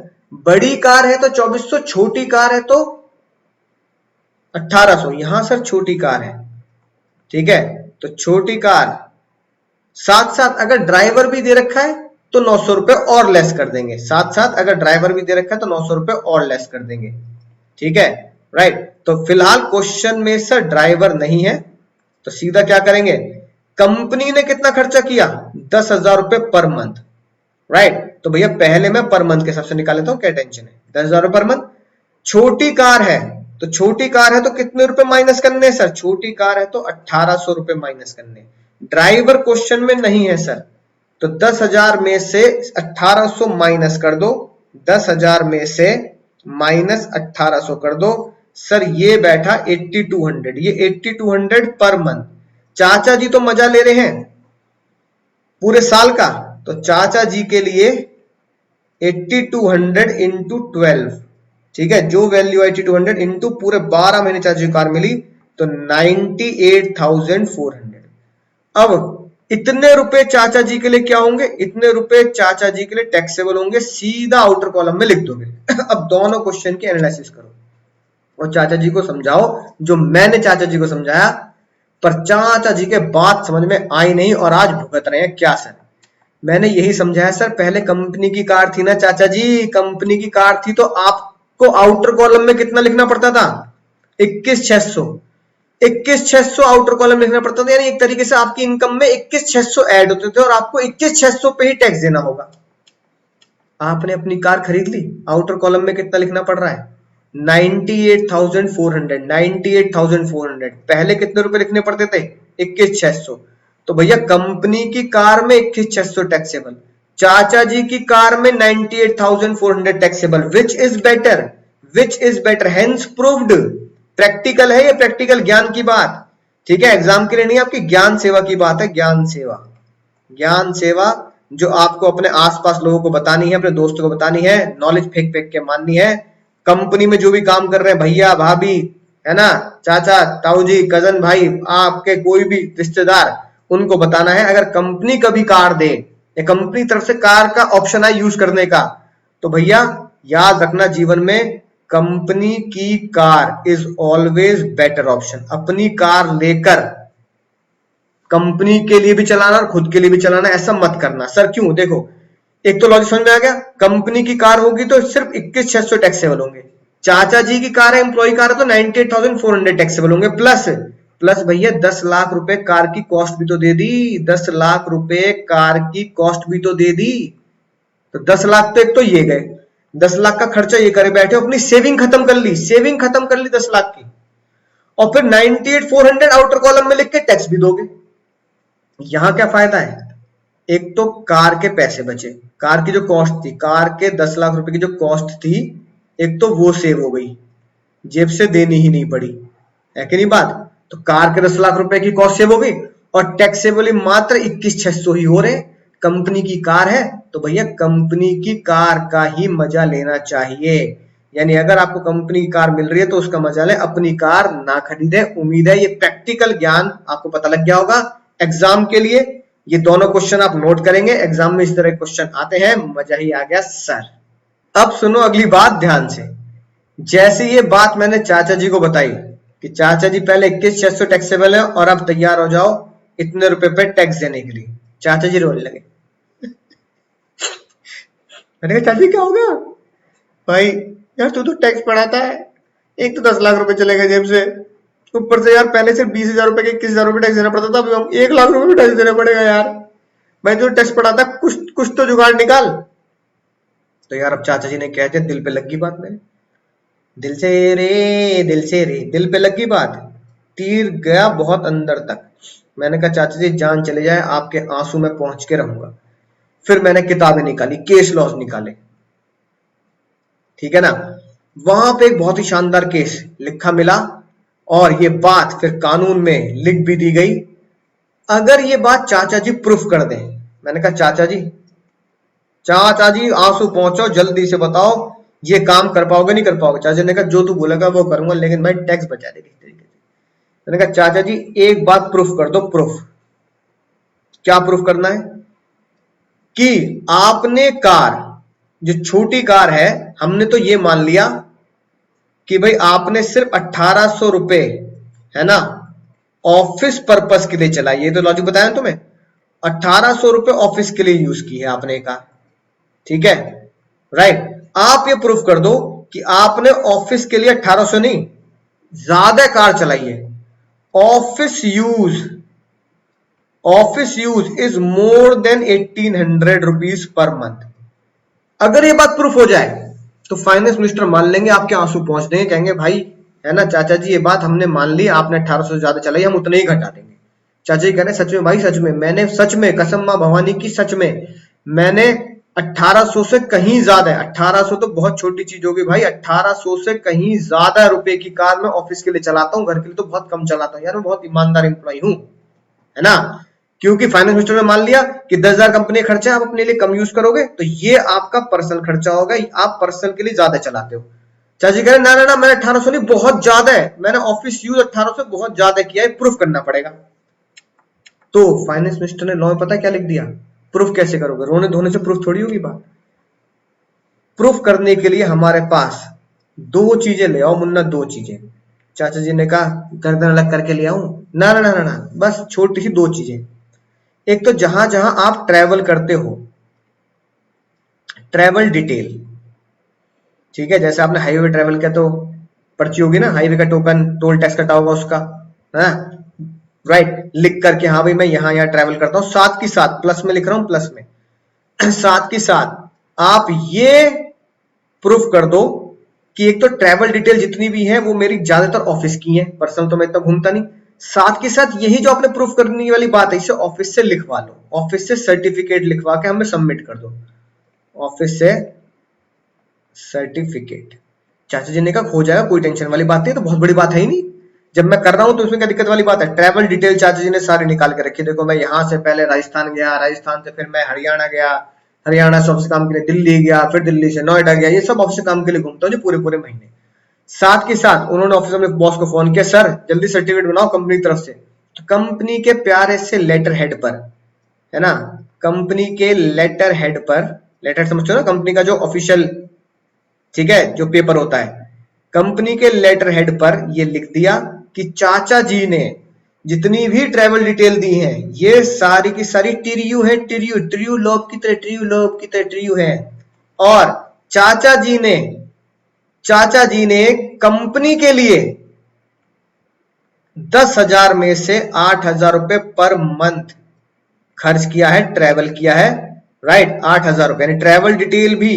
बड़ी कार है तो 2400, छोटी कार है तो 1800। यहां सर छोटी कार है, ठीक है, तो छोटी कार साथ साथ अगर ड्राइवर भी दे रखा है तो 900 रुपए और लेस कर देंगे। साथ साथ अगर ड्राइवर भी दे रखा है तो 900 रुपए और लेस कर देंगे, ठीक है, राइट। तो फिलहाल क्वेश्चन में सर ड्राइवर नहीं है तो सीधा क्या करेंगे? कंपनी ने कितना खर्चा किया? 10,000 रुपए पर मंथ, राइट। तो भैया पहले मैं पर मंथ के हिसाब से निकाल लेता हूं, क्या टेंशन है। 10,000 रुपए पर मंथ। छोटी कार है तो छोटी कार है तो कितने रुपए माइनस करने सर? छोटी कार है तो 1800 रुपए माइनस करने। ड्राइवर क्वेश्चन में नहीं है सर, तो 10,000 में से 1800 माइनस कर दो, 10,000 में से माइनस 1800 कर दो सर, ये बैठा 8200, ये 8200 पर मंथ। चाचा जी तो मजा ले रहे हैं पूरे साल का, तो चाचा जी के लिए 8200 इंटू 12, ठीक है, जो वैल्यू 8200 इंटू पूरे 12 महीने चाचा जी कार मिली तो 98,400। अब इतने रुपए चाचा जी के लिए क्या होंगे, इतने रुपए चाचा जी के लिए टैक्सेबल होंगे, सीधा आउटर कॉलम में लिख दोगे। अब दोनों क्वेश्चन की एनालिसिस करो और चाचा जी को समझाओ जो मैंने चाचा जी को समझाया, पर चाचा जी के बात समझ में आई नहीं और आज भुगत रहे हैं। क्या सर, मैंने यही समझाया सर, पहले कंपनी की कार थी ना चाचा जी, कंपनी की कार थी तो आपको आउटर कॉलम में कितना लिखना पड़ता था, 21,600, 21,600 आउटर कॉलम लिखना पड़ता था। यानी एक तरीके से आपकी इनकम में 21,600 ऐड होते थे और आपको 21,600 पे ही टैक्स देना होगा। आपने अपनी कार खरीद ली, आउटर कॉलम में कितना लिखना पड़ रहा है, 98,400, 98,400। पहले कितने रुपए लिखने पड़ते थे, 21,600। तो भैया कंपनी की कार में 21,600 टैक्सेबल, चाचा जी की कार में 98,400 taxable. Which is better, which is better, hence proved. Practical है ये, प्रैक्टिकल ज्ञान की बात, ठीक है, एग्जाम के लिए नहीं, आपकी ज्ञान सेवा की बात है, ज्ञान सेवा, ज्ञान सेवा जो आपको अपने आसपास लोगों को बतानी है, अपने दोस्तों को बतानी है, नॉलेज फेंक फेंक के माननी है। कंपनी में जो भी काम कर रहे हैं भैया भाभी, है ना, चाचा ताऊ जी कजन भाई, आपके कोई भी रिश्तेदार, उनको बताना है। अगर कंपनी कभी कार दे या कंपनी तरफ से कार का ऑप्शन है यूज करने का, तो भैया याद रखना जीवन में, कंपनी की car is always better option. अपनी कार लेकर कंपनी के लिए भी चलाना और खुद के लिए भी चलाना, ऐसा मत करना। सर क्यों, देखो एक तो लॉजिक समझ में आ गया, कंपनी की कार होगी तो सिर्फ 21,600 टैक्सेबल होंगे, चाचा जी की कार है, एम्प्लॉय कार है, तो 98,400 टैक्सेबल होंगे, प्लस प्लस भैया 10 लाख रुपए कार की कॉस्ट भी तो दे दी, 10 लाख रुपए कार की कॉस्ट भी तो दे दी। तो 10 लाख तो एक तो ये गए, 10 लाख का खर्चा ये करे बैठे, अपनी सेविंग खत्म कर ली, सेविंग खत्म कर ली 10 लाख की, और फिर 98,400 आउटर कॉलम में लिख के टैक्स भी दोगे। यहां क्या फायदा है, एक तो कार के पैसे बचे, कार की जो कॉस्ट थी, कार के 10 लाख रुपए की जो कॉस्ट थी, एक तो वो सेव हो गई, जेब से देनी ही नहीं पड़ी, है कि नहीं बात। तो कार के 10 लाख रुपए की कॉस्ट सेव हो गई और टैक्सेबल मात्र 21,600 ही हो रहे। कंपनी की कार है तो भैया कंपनी की कार का ही मजा लेना चाहिए। यानी अगर आपको कंपनी की कार मिल रही है तो उसका मजा ले, अपनी कार ना खरीदे। उम्मीद है ये प्रैक्टिकल ज्ञान आपको पता लग गया होगा। एग्जाम के लिए ये दोनों क्वेश्चन आप नोट करेंगे, एग्जाम में इस तरह के क्वेश्चन आते हैं, मजा ही आ गया सर। अब सुनो अगली बात ध्यान से, जैसे ये बात मैंने चाचा जी को बताई कि चाचा जी पहले 21,600 टैक्सेबल है और अब तैयार हो जाओ इतने रुपए पे टैक्स देने के लिए, चाचा जी रोने लगे। मैंने कहा चाचा जी क्या होगा, भाई यार तू तो टैक्स पढ़ाता है, एक तो 10 लाख रुपए चले गए जेब से, ऊपर से यार पहले सिर्फ 20,000 रुपए के 21,000 रुपए टैक्स देना पड़ता था, अब 1 लाख रुपए टैक्स देना पड़ेगा यार। भाई जो टैक्स पढ़ाता कुछ कुछ तो जुगाड़ निकाल। तो यार अब चाचा जी ने कह दिया, दिल पे लगी बात, मेरे दिल से रे, दिल से रे, दिल पे लगी बात, तीर गया बहुत अंदर तक। मैंने कहा चाचा जी जान चले जाए आपके आंसू में पहुंच के रहूंगा। फिर मैंने किताबें निकाली, केस लॉज निकाले, ठीक है ना। वहां पे एक बहुत ही शानदार केस लिखा मिला और ये बात फिर कानून में लिख भी दी गई। अगर ये बात चाचा जी प्रूफ कर दें, मैंने कहा चाचा जी आंसू पहुंचो, जल्दी से बताओ ये काम कर पाओगे नहीं कर पाओगे। चाचा ने कहा जो तू बोलेगा वो करूंगा, लेकिन भाई टैक्स बचा दे किसी तरीके से। मैंने कहा चाचा जी एक बात प्रूफ कर दो। प्रूफ क्या प्रूफ करना है कि आपने कार, जो छोटी कार है, हमने तो ये मान लिया कि भाई आपने सिर्फ 1,800 रुपए, है ना, ऑफिस पर्पस के लिए चलाई, ये तो लॉजिक बताया तुम्हें, 1,800 रुपए ऑफिस के लिए यूज की है आपने कार, ठीक है, राइट। आप ये प्रूफ कर दो कि आपने ऑफिस के लिए 1,800 नहीं, ज्यादा कार चलाई है। Office use is more than 1,800 rupees per month. अगर ये बात प्रूफ हो जाए तो फाइनेंस मिनिस्टर मान लेंगे, आपके आंसू पहुंच देंगे, कहेंगे भाई है ना चाचा जी ये बात हमने मान ली, आपने 1,800 से ज्यादा चलाई, हम उतने ही घटा देंगे। चाचा जी कह रहे सच में भाई, सच में, मैंने सच में, कसम मां भवानी की, सच में मैंने 1,800 से कहीं ज्यादा, 1,800 तो बहुत छोटी चीज होगी भाई, 1,800 से कहीं ज्यादा रुपए की कार मैं ऑफिस के लिए चलाता हूँ, घर के लिए तो बहुत कम चलाता हूँ यार, मैं बहुत ईमानदार एम्प्लॉय हूँ, है ना। क्योंकि फाइनेंस मिनिस्टर ने मान लिया कि 10,000 कंपनी खर्चा आप अपने लिए कम यूज करोगे, तो ये आपका पर्सनल खर्चा होगा, आप पर्सनल के लिए ज्यादा चलाते हो। चाची कह रहे ना ना ना, मैंने 1,800 नहीं, बहुत ज्यादा है, मैंने ऑफिस यूज 1,800 से बहुत ज्यादा किया है, प्रूफ करना पड़ेगा। तो फाइनेंस मिनिस्टर ने लॉ में पता क्या लिख दिया, प्रूफ कैसे करोगे, रोने धोने से प्रूफ थोड़ी होगी बात। प्रूफ करने के लिए हमारे पास दो चीजें ले आओ मुन्ना, दो चीजें। चाचा जी ने कहा गर्दन अलग करके ले आऊं, ना ना ना ना, बस छोटी सी दो चीजें। एक तो जहां जहां आप ट्रेवल करते हो, ट्रेवल डिटेल, ठीक है, जैसे आपने हाईवे पे ट्रेवल किया तो पर्ची होगी ना, हाईवे का टोकन, टोल टैक्स कटा होगा उसका, है राइट, लिख करके हाँ भाई मैं यहाँ यहाँ ट्रेवल करता हूँ। साथ के साथ, प्लस में लिख रहा हूँ, प्लस में साथ के साथ आप ये प्रूफ कर दो कि एक तो ट्रेवल डिटेल जितनी भी है वो मेरी ज्यादातर ऑफिस की है, पर्सनल तो मैं इतना घूमता नहीं। साथ के साथ यही जो आपने प्रूफ करने वाली बात है, इसे ऑफिस से लिखवा लो, ऑफिस से सर्टिफिकेट लिखवा के हमें सबमिट कर दो, ऑफिस से सर्टिफिकेट। चाचा जी ने कहा हो जाएगा, कोई टेंशन वाली बात नहीं, तो बहुत बड़ी बात है ही नहीं, जब मैं कर रहा हूं तो उसमें क्या दिक्कत वाली बात है। ट्रैवल डिटेल चाचा जी ने सारी निकाल के रखी, देखो मैं यहाँ से पहले राजस्थान गया, राजस्थान से फिर मैं हरियाणा गया, हरियाणा से ऑफिस काम के लिए दिल्ली गया, फिर दिल्ली से नोएडा गया, ये सब ऑफिस काम के लिए घूमता हूँ जो पूरे पूरे महीने। साथ के साथ उन्होंने ऑफिस में बॉस को फोन किया, सर जल्दी सर्टिफिकेट बनाओ कंपनी की तरफ से। तो कंपनी के प्यारे से लेटर हेड पर, है ना, कंपनी के लेटर हेड पर, लेटर समझते हो ना, कंपनी का जो ऑफिशियल, ठीक है, जो पेपर होता है, कंपनी के लेटर हेड पर ये लिख दिया कि चाचा जी ने जितनी भी ट्रैवल डिटेल दी है ये सारी की सारी टिरियू है, टिरियू ट्रियू लोब की तरह, ट्रियू लोब की तरह ट्रियू है। और चाचा जी ने कंपनी के लिए 10,000 में से 8,000 रुपए पर मंथ खर्च किया है, ट्रैवल किया है, राइट, 8,000 रुपए, यानी ट्रैवल डिटेल भी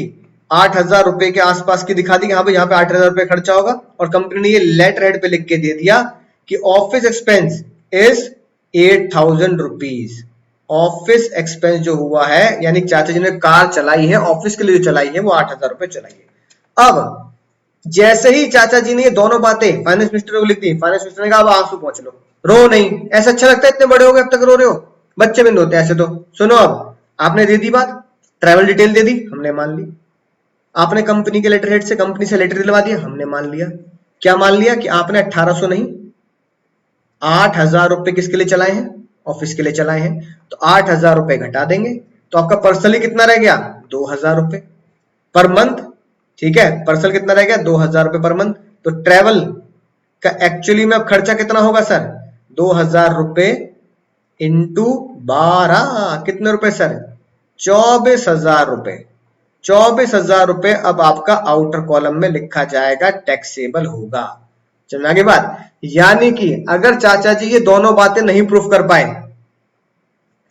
8,000 रुपए के आसपास की दिखा दी, यहाँ पे यहाँ पे 8,000 रुपए खर्चा होगा। और कंपनी ने ये लेटर हेड पे लिख के दे दिया कि office expense is 8,000 rupees. Office expense जो हुआ है, यानी चाचा जी ने कार चलाई है, ऑफिस के लिए जो चलाई है वो 8,000 रुपए चलाई है। अब जैसे ही चाचा जी ने ये दोनों बातें फाइनेंस मिनिस्टर को लिख दी, फाइनेंस मिनिस्टर ने कहा अब आंसू पहुंच लो, रो नहीं, ऐसा अच्छा लगता है, इतने बड़े हो गए अब तक रो रहे हो, बच्चे बिंद होते हैं ऐसे तो। सुनो, अब आपने दे दी बात, ट्रैवल डिटेल दे दी, हमने मान ली। आपने कंपनी के लेटर हेड से, कंपनी से लेटर दिलवा दिया, हमने मान लिया। क्या मान लिया कि आपने 1,800 नहीं 8,000 रुपए किसके लिए चलाए हैं, ऑफिस के लिए चलाए हैं। तो 8,000 रुपए घटा देंगे तो आपका पर्सनली कितना रह गया, 2,000 रुपए पर मंथ, ठीक है, पर्सनल कितना रह गया, 2,000 रुपए पर मंथ। तो ट्रैवल का एक्चुअली में अब खर्चा कितना होगा सर, 2,000 रुपए इंटू 12, कितने रुपए सर, 24,000 रुपए। 24,000 रुपए अब आपका आउटर कॉलम में लिखा जाएगा, टैक्सेबल होगा। चलिए आगे बात, यानी कि अगर चाचा जी ये दोनों बातें नहीं प्रूफ कर पाए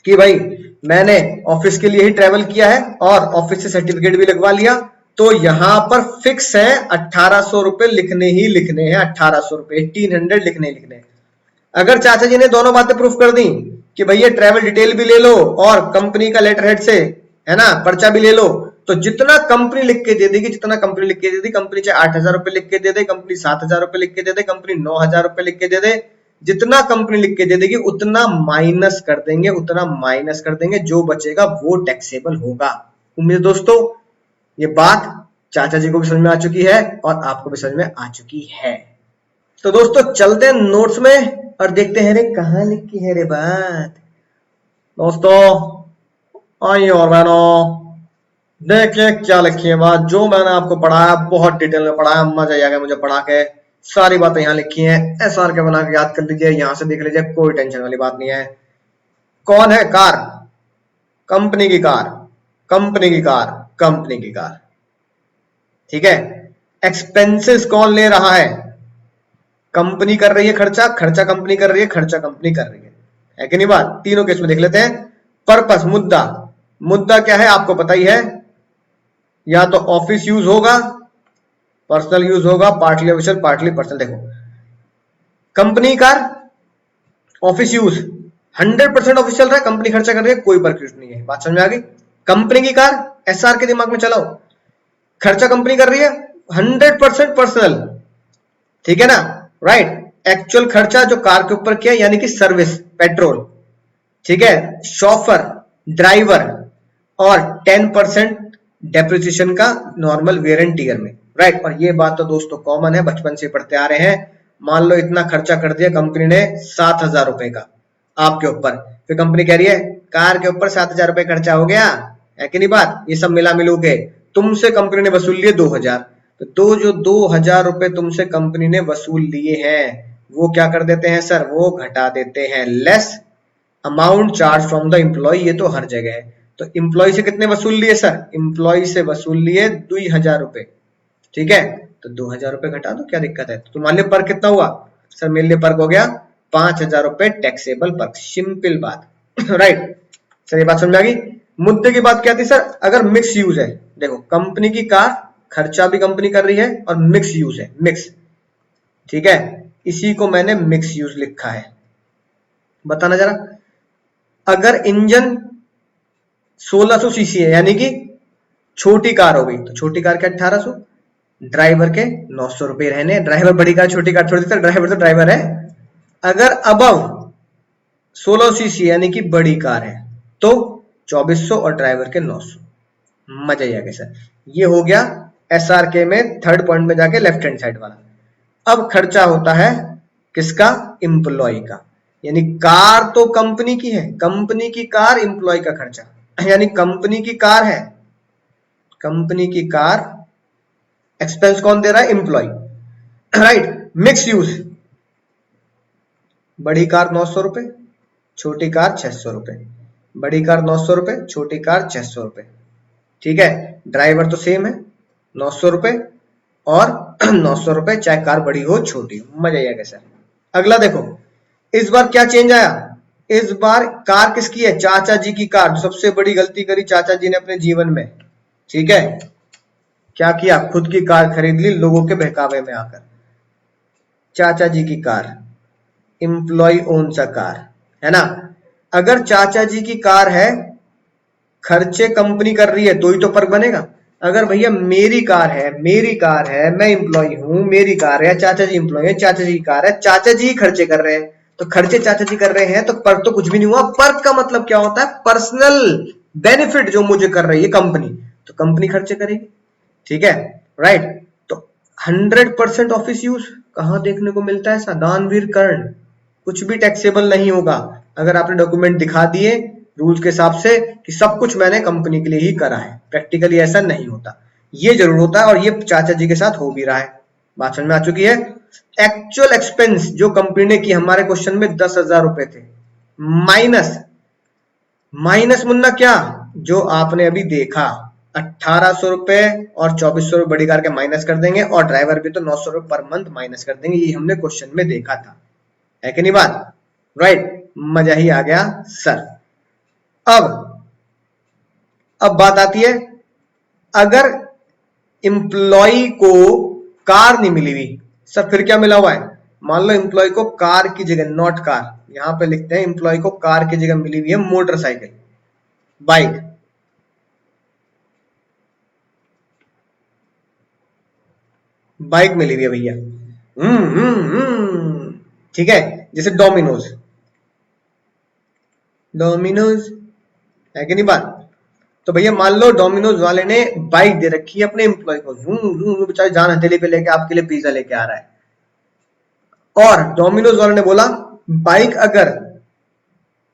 कि भाई मैंने ऑफिस के लिए ही ट्रेवल किया है और ऑफिस से सर्टिफिकेट भी लगवा लिया, तो यहां पर फिक्स है 1,800 रुपए लिखने ही लिखने हैं, 1,800 रुपए 1,800 लिखने ही लिखने हैं। अगर चाचा जी ने दोनों बातें प्रूफ कर दी कि भैया ट्रैवल डिटेल भी ले लो और कंपनी का लेटर हेड से, है ना, पर्चा भी ले लो, तो जितना कंपनी लिख के दे देगी, जितना कंपनी लिख के दे दी, कंपनी चाहे 8,000 रुपए लिख के दे दे, कंपनी 7,000 रुपए लिख के दे दे, कंपनी 9,000 रुपए लिख के दे दे, जितना कंपनी लिख के दे देगी उतना माइनस कर देंगे, उतना माइनस कर देंगे, जो बचेगा वो टैक्सेबल होगा। उम्मीद दोस्तों ये बात चाचा जी को भी समझ में आ चुकी है और आपको भी समझ में आ चुकी है। तो दोस्तों चलते हैं नोट्स में और देखते हैं रे कहां लिखी है रे बात। दोस्तों आइए और बहनों देखिए क्या लिखी है बात, जो मैंने आपको पढ़ाया बहुत डिटेल में पढ़ाया, मजा आ गया मुझे पढ़ा के, सारी बातें यहाँ लिखी हैं, एसआर के बना के याद कर लीजिए, यहां से देख लीजिए, कोई टेंशन वाली बात नहीं है। कौन है कार, कंपनी की कार, कंपनी की कार, कंपनी की कार, ठीक है। एक्सपेंसेस कौन ले रहा है, कंपनी कर रही है खर्चा, खर्चा कंपनी कर रही है, खर्चा कंपनी कर रही है कि नहीं बात। तीनों केस में देख लेते हैं। पर्पस, मुद्दा, मुद्दा क्या है आपको पता ही है, या तो ऑफिस यूज होगा, पर्सनल यूज होगा, पार्टली ऑफिशियल पार्टली पर्सनल। देखो company car office use 100% official रहा है, कंपनी खर्चा कर रही है, कोई परक्यूट नहीं है, बात समझ में आ गई। कंपनी की कार एसआर के दिमाग में चलाओ, खर्चा कंपनी कर रही है, 100% पर्सनल, ठीक है ना, राइट। एक्चुअल खर्चा जो कार के ऊपर किया यानी कि सर्विस, पेट्रोल, ठीक है, शॉफर, ड्राइवर और 10% डेप्रिसिएशन का नॉर्मल वेयर एंड टियर में, राइट। और ये बात तो दोस्तों कॉमन है, बचपन से पढ़ते आ रहे हैं। मान लो इतना खर्चा कर दिया कंपनी ने 7,000 रुपए का, आपके ऊपर। फिर कंपनी कह रही है कार के ऊपर 7,000 रुपए खर्चा हो गया, है कि नहीं बात। ये सब मिला मिलू के तुमसे कंपनी ने वसूल लिए 2,000। तो जो 2,000 रुपए तुमसे कंपनी ने वसूल लिए हैं वो क्या कर देते हैं सर, वो घटा देते हैं। Less amount charge from the employee, ये तो हर जगह है। तो एम्प्लॉय से कितने वसूल लिए सर, एम्प्लॉय से वसूल लिए 2,000 रुपए, ठीक है। तो 2,000 रुपए घटा दो, क्या दिक्कत है। तो मान लीजिए पर कितना हुआ सर, मेरे लिए पर हो गया 5,000 रुपए टैक्सेबल पर, सिंपल बात राइट। सर ये बात समझ आ गई। मुद्दे की बात क्या थी सर, अगर मिक्स यूज है, देखो कंपनी की कार खर्चा भी कंपनी कर रही है और मिक्स यूज है, मिक्स, ठीक है। इसी को मैंने मिक्स यूज लिखा है। बताना जरा, अगर इंजन 1600 सीसी है यानी कि छोटी कार हो गई, तो छोटी कार के 1800, ड्राइवर के 900 रुपए रहने। ड्राइवर बड़ी कार छोटी कार छोड़ देता, ड्राइवर तो ड्राइवर है। अगर अबव 16 सीसी यानी कि बड़ी कार है तो 2400 और ड्राइवर के 900। मजा ही आ गया सर। ये हो गया एसआरके में थर्ड पॉइंट में जाके लेफ्ट हैंड साइड वाला। अब खर्चा होता है किसका, एम्प्लॉय का। यानी कार तो कंपनी की है, कंपनी की कार एम्प्लॉय का खर्चा, यानी कंपनी की कार है, कंपनी की कार, एक्सपेंस कौन दे रहा है, एम्प्लॉय, राइट। मिक्स यूज, बड़ी कार 900 रुपए, छोटी कार 600 रुपए, बड़ी कार 900 रुपए, छोटी कार 600 रुपए, ठीक है। ड्राइवर तो सेम है 900 रुपए और 900 रुपए, चाहे कार बड़ी हो छोटी हो। मजा आएगा सर। अगला देखो, इस बार क्या चेंज आया, इस बार कार किसकी है, चाचा जी की कार। सबसे बड़ी गलती करी चाचा जी ने अपने जीवन में, ठीक है। क्या किया, खुद की कार खरीद ली लोगों के बहकावे में आकर। चाचा जी की car, employee owns a car, है ना। अगर चाचा जी की कार है, खर्चे कंपनी कर रही है, तो ही तो फर्क बनेगा। अगर भैया मेरी कार है, मेरी कार है, मैं एम्प्लॉय हूं, मेरी कार है, चाचा जी एम्प्लॉय है, चाचा जी की कार है, चाचा जी खर्चे कर रहे हैं, तो खर्चे चाचा जी कर रहे हैं, तो फर्क तो कुछ भी नहीं हुआ। फर्क का मतलब क्या होता है, पर्सनल बेनिफिट जो मुझे कर रही है कंपनी, तो कंपनी खर्चे करेगी, ठीक है, राइट। तो 100% ऑफिस यूज कहां देखने को मिलता है ऐसा, दानवीर कर्ण, कुछ भी टैक्सेबल नहीं होगा अगर आपने डॉक्यूमेंट दिखा दिए रूल्स के हिसाब से कि सब कुछ मैंने कंपनी के लिए ही करा है। प्रैक्टिकली ऐसा नहीं होता, ये जरूर होता है, और ये चाचा जी के साथ हो भी रहा है। बात समझ में आ चुकी है। एक्चुअल एक्सपेंस जो कंपनी ने की, हमारे क्वेश्चन में 10,000 रुपए थे, माइनस, माइनस मुन्ना क्या, जो आपने अभी देखा 1,800 रुपए और 2,400 रुपए बड़ी कार के माइनस कर देंगे, और ड्राइवर भी तो 900 रुपए पर मंथ माइनस कर देंगे। ये हमने क्वेश्चन में देखा था, है कि नहीं बात, राइट। मजा ही आ गया सर। अब बात आती है, अगर एम्प्लॉय को कार नहीं मिली हुई सर, फिर क्या मिला हुआ है। मान लो एम्प्लॉय को कार की जगह, नॉट कार, यहां पे लिखते हैं एम्प्लॉय को कार की जगह मिली हुई है मोटरसाइकिल, बाइक, बाइक मिली हुई है भैया, ठीक है। जैसे डोमिनोज, डोमिनोज, है कि नहीं बात। तो भैया मान लो डोमिनोज वाले ने बाइक दे रखी है अपने एम्प्लॉय को, बेचारे जान हथेली पे लेके आपके लिए पिज्जा लेके आ रहा है, और डोमिनोज वाले ने बोला बाइक अगर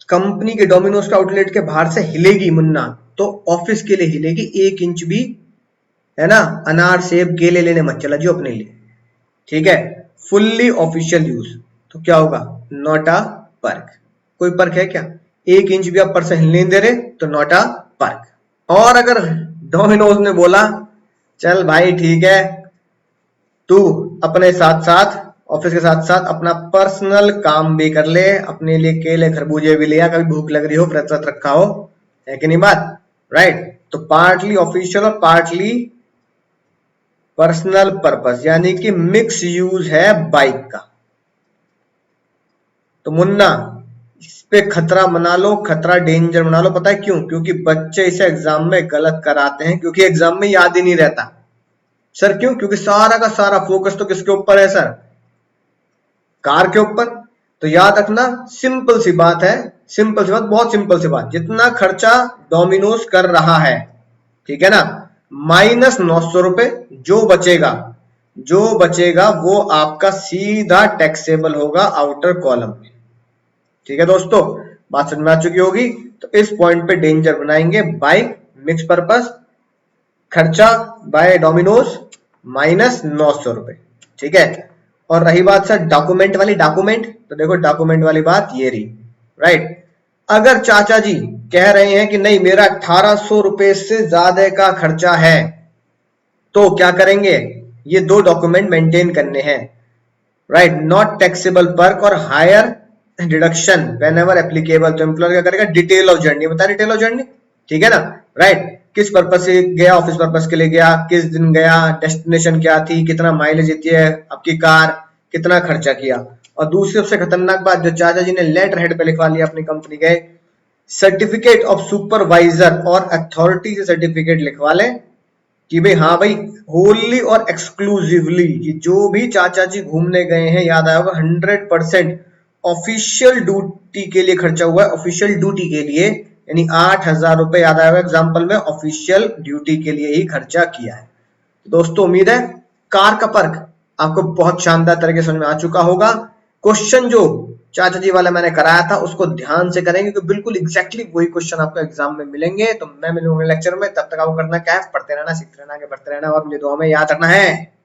कंपनी के डोमिनोज के आउटलेट के बाहर से हिलेगी मुन्ना, तो ऑफिस के लिए हिलेगी, 1 इंच भी, है ना। अनार सेब केले लेने मत चला जो अपने लिए, ठीक है। फुल्ली ऑफिशियल यूज, तो क्या होगा, नॉट अ पर्क। कोई पर्क है क्या, 1 इंच भी आप पर से हिलने दे रहे तो नॉट अ पर्क। और अगर डोमिनोज ने बोला चल भाई ठीक है, तू अपने साथ साथ, ऑफिस के साथ साथ अपना पर्सनल काम भी कर ले, अपने लिए केले खरबूजे भी लिया, कभी भूख लग रही हो, व्रत व्रत रखा हो, है कि नहीं बात, राइट। तो पार्टली ऑफिशियल और पार्टली पर्सनल पर्पस, यानी कि मिक्स यूज है बाइक का। तो मुन्ना इस पे खतरा मना लो, खतरा डेंजर मना लो। पता है क्यों, क्योंकि बच्चे इसे एग्जाम में गलत कराते हैं, क्योंकि एग्जाम में याद ही नहीं रहता। सर क्यों, क्योंकि सारा का सारा फोकस तो किसके ऊपर है सर, कार के ऊपर। तो याद रखना, सिंपल सी बात है, सिंपल सी बात, बहुत सिंपल सी बात, जितना खर्चा डोमिनोज कर रहा है, ठीक है ना, माइनस 900 रुपए, जो बचेगा, जो बचेगा वो आपका सीधा टैक्सेबल होगा आउटर कॉलम में, ठीक है दोस्तों, बात समझ में आ चुकी होगी। तो इस पॉइंट पे डेंजर बनाएंगे बाइक मिक्स पर्पस, खर्चा बाय डोमिनोज माइनस 900 रुपए। ठीक है, और रही बात सर डॉक्यूमेंट वाली, डॉक्यूमेंट तो देखो डॉक्यूमेंट वाली बात ये रही, राइट। अगर चाचा जी कह रहे हैं कि नहीं मेरा 1800 रुपए से ज्यादा का खर्चा है, तो क्या करेंगे, ये दो डॉक्यूमेंट मेंटेन करने हैं, राइट। नॉट टैक्सेबल पर्क और higher deduction whenever applicable. तो एम्प्लॉयर क्या करेगा, डिटेल ऑफ जर्नी बता, डिटेल ऑफ जर्नी, ठीक है ना, राइट। किस पर्पज से गया, ऑफिस पर्पज के लिए गया, किस दिन गया, डेस्टिनेशन क्या थी, कितना माइलेज देती है आपकी कार, कितना खर्चा किया। और दूसरी सबसे खतरनाक बात जो चाचा जी ने लेटर हेड पे लिखवा लिया अपनी कंपनी के, सर्टिफिकेट ऑफ सुपरवाइजर और अथॉरिटी से सर्टिफिकेट लिखवा लें कि भाई हाँ भाई होली और एक्सक्लूसिवली कि जो भी चाचा जी घूमने गए हैं, याद आया होगा 100% ऑफिशियल ड्यूटी के लिए खर्चा हुआ है, ऑफिशियल ड्यूटी के लिए, यानी 8,000 रुपए, याद आया होगा एग्जाम्पल में ऑफिशियल ड्यूटी के लिए ही खर्चा किया है। दोस्तों उम्मीद है कार का पर्क आपको बहुत शानदार तरीके से समझ में आ चुका होगा। क्वेश्चन जो चाचा जी वाला मैंने कराया था उसको ध्यान से करेंगे क्योंकि बिल्कुल एग्जैक्टली वही क्वेश्चन आपको एग्जाम में मिलेंगे। तो मैं मिलूंगा लेक्चर में, तब तक आपको करना क्या है, पढ़ते रहना, सीखते रहना, आगे बढ़ते रहना और मुझे दुआ में याद रखना है।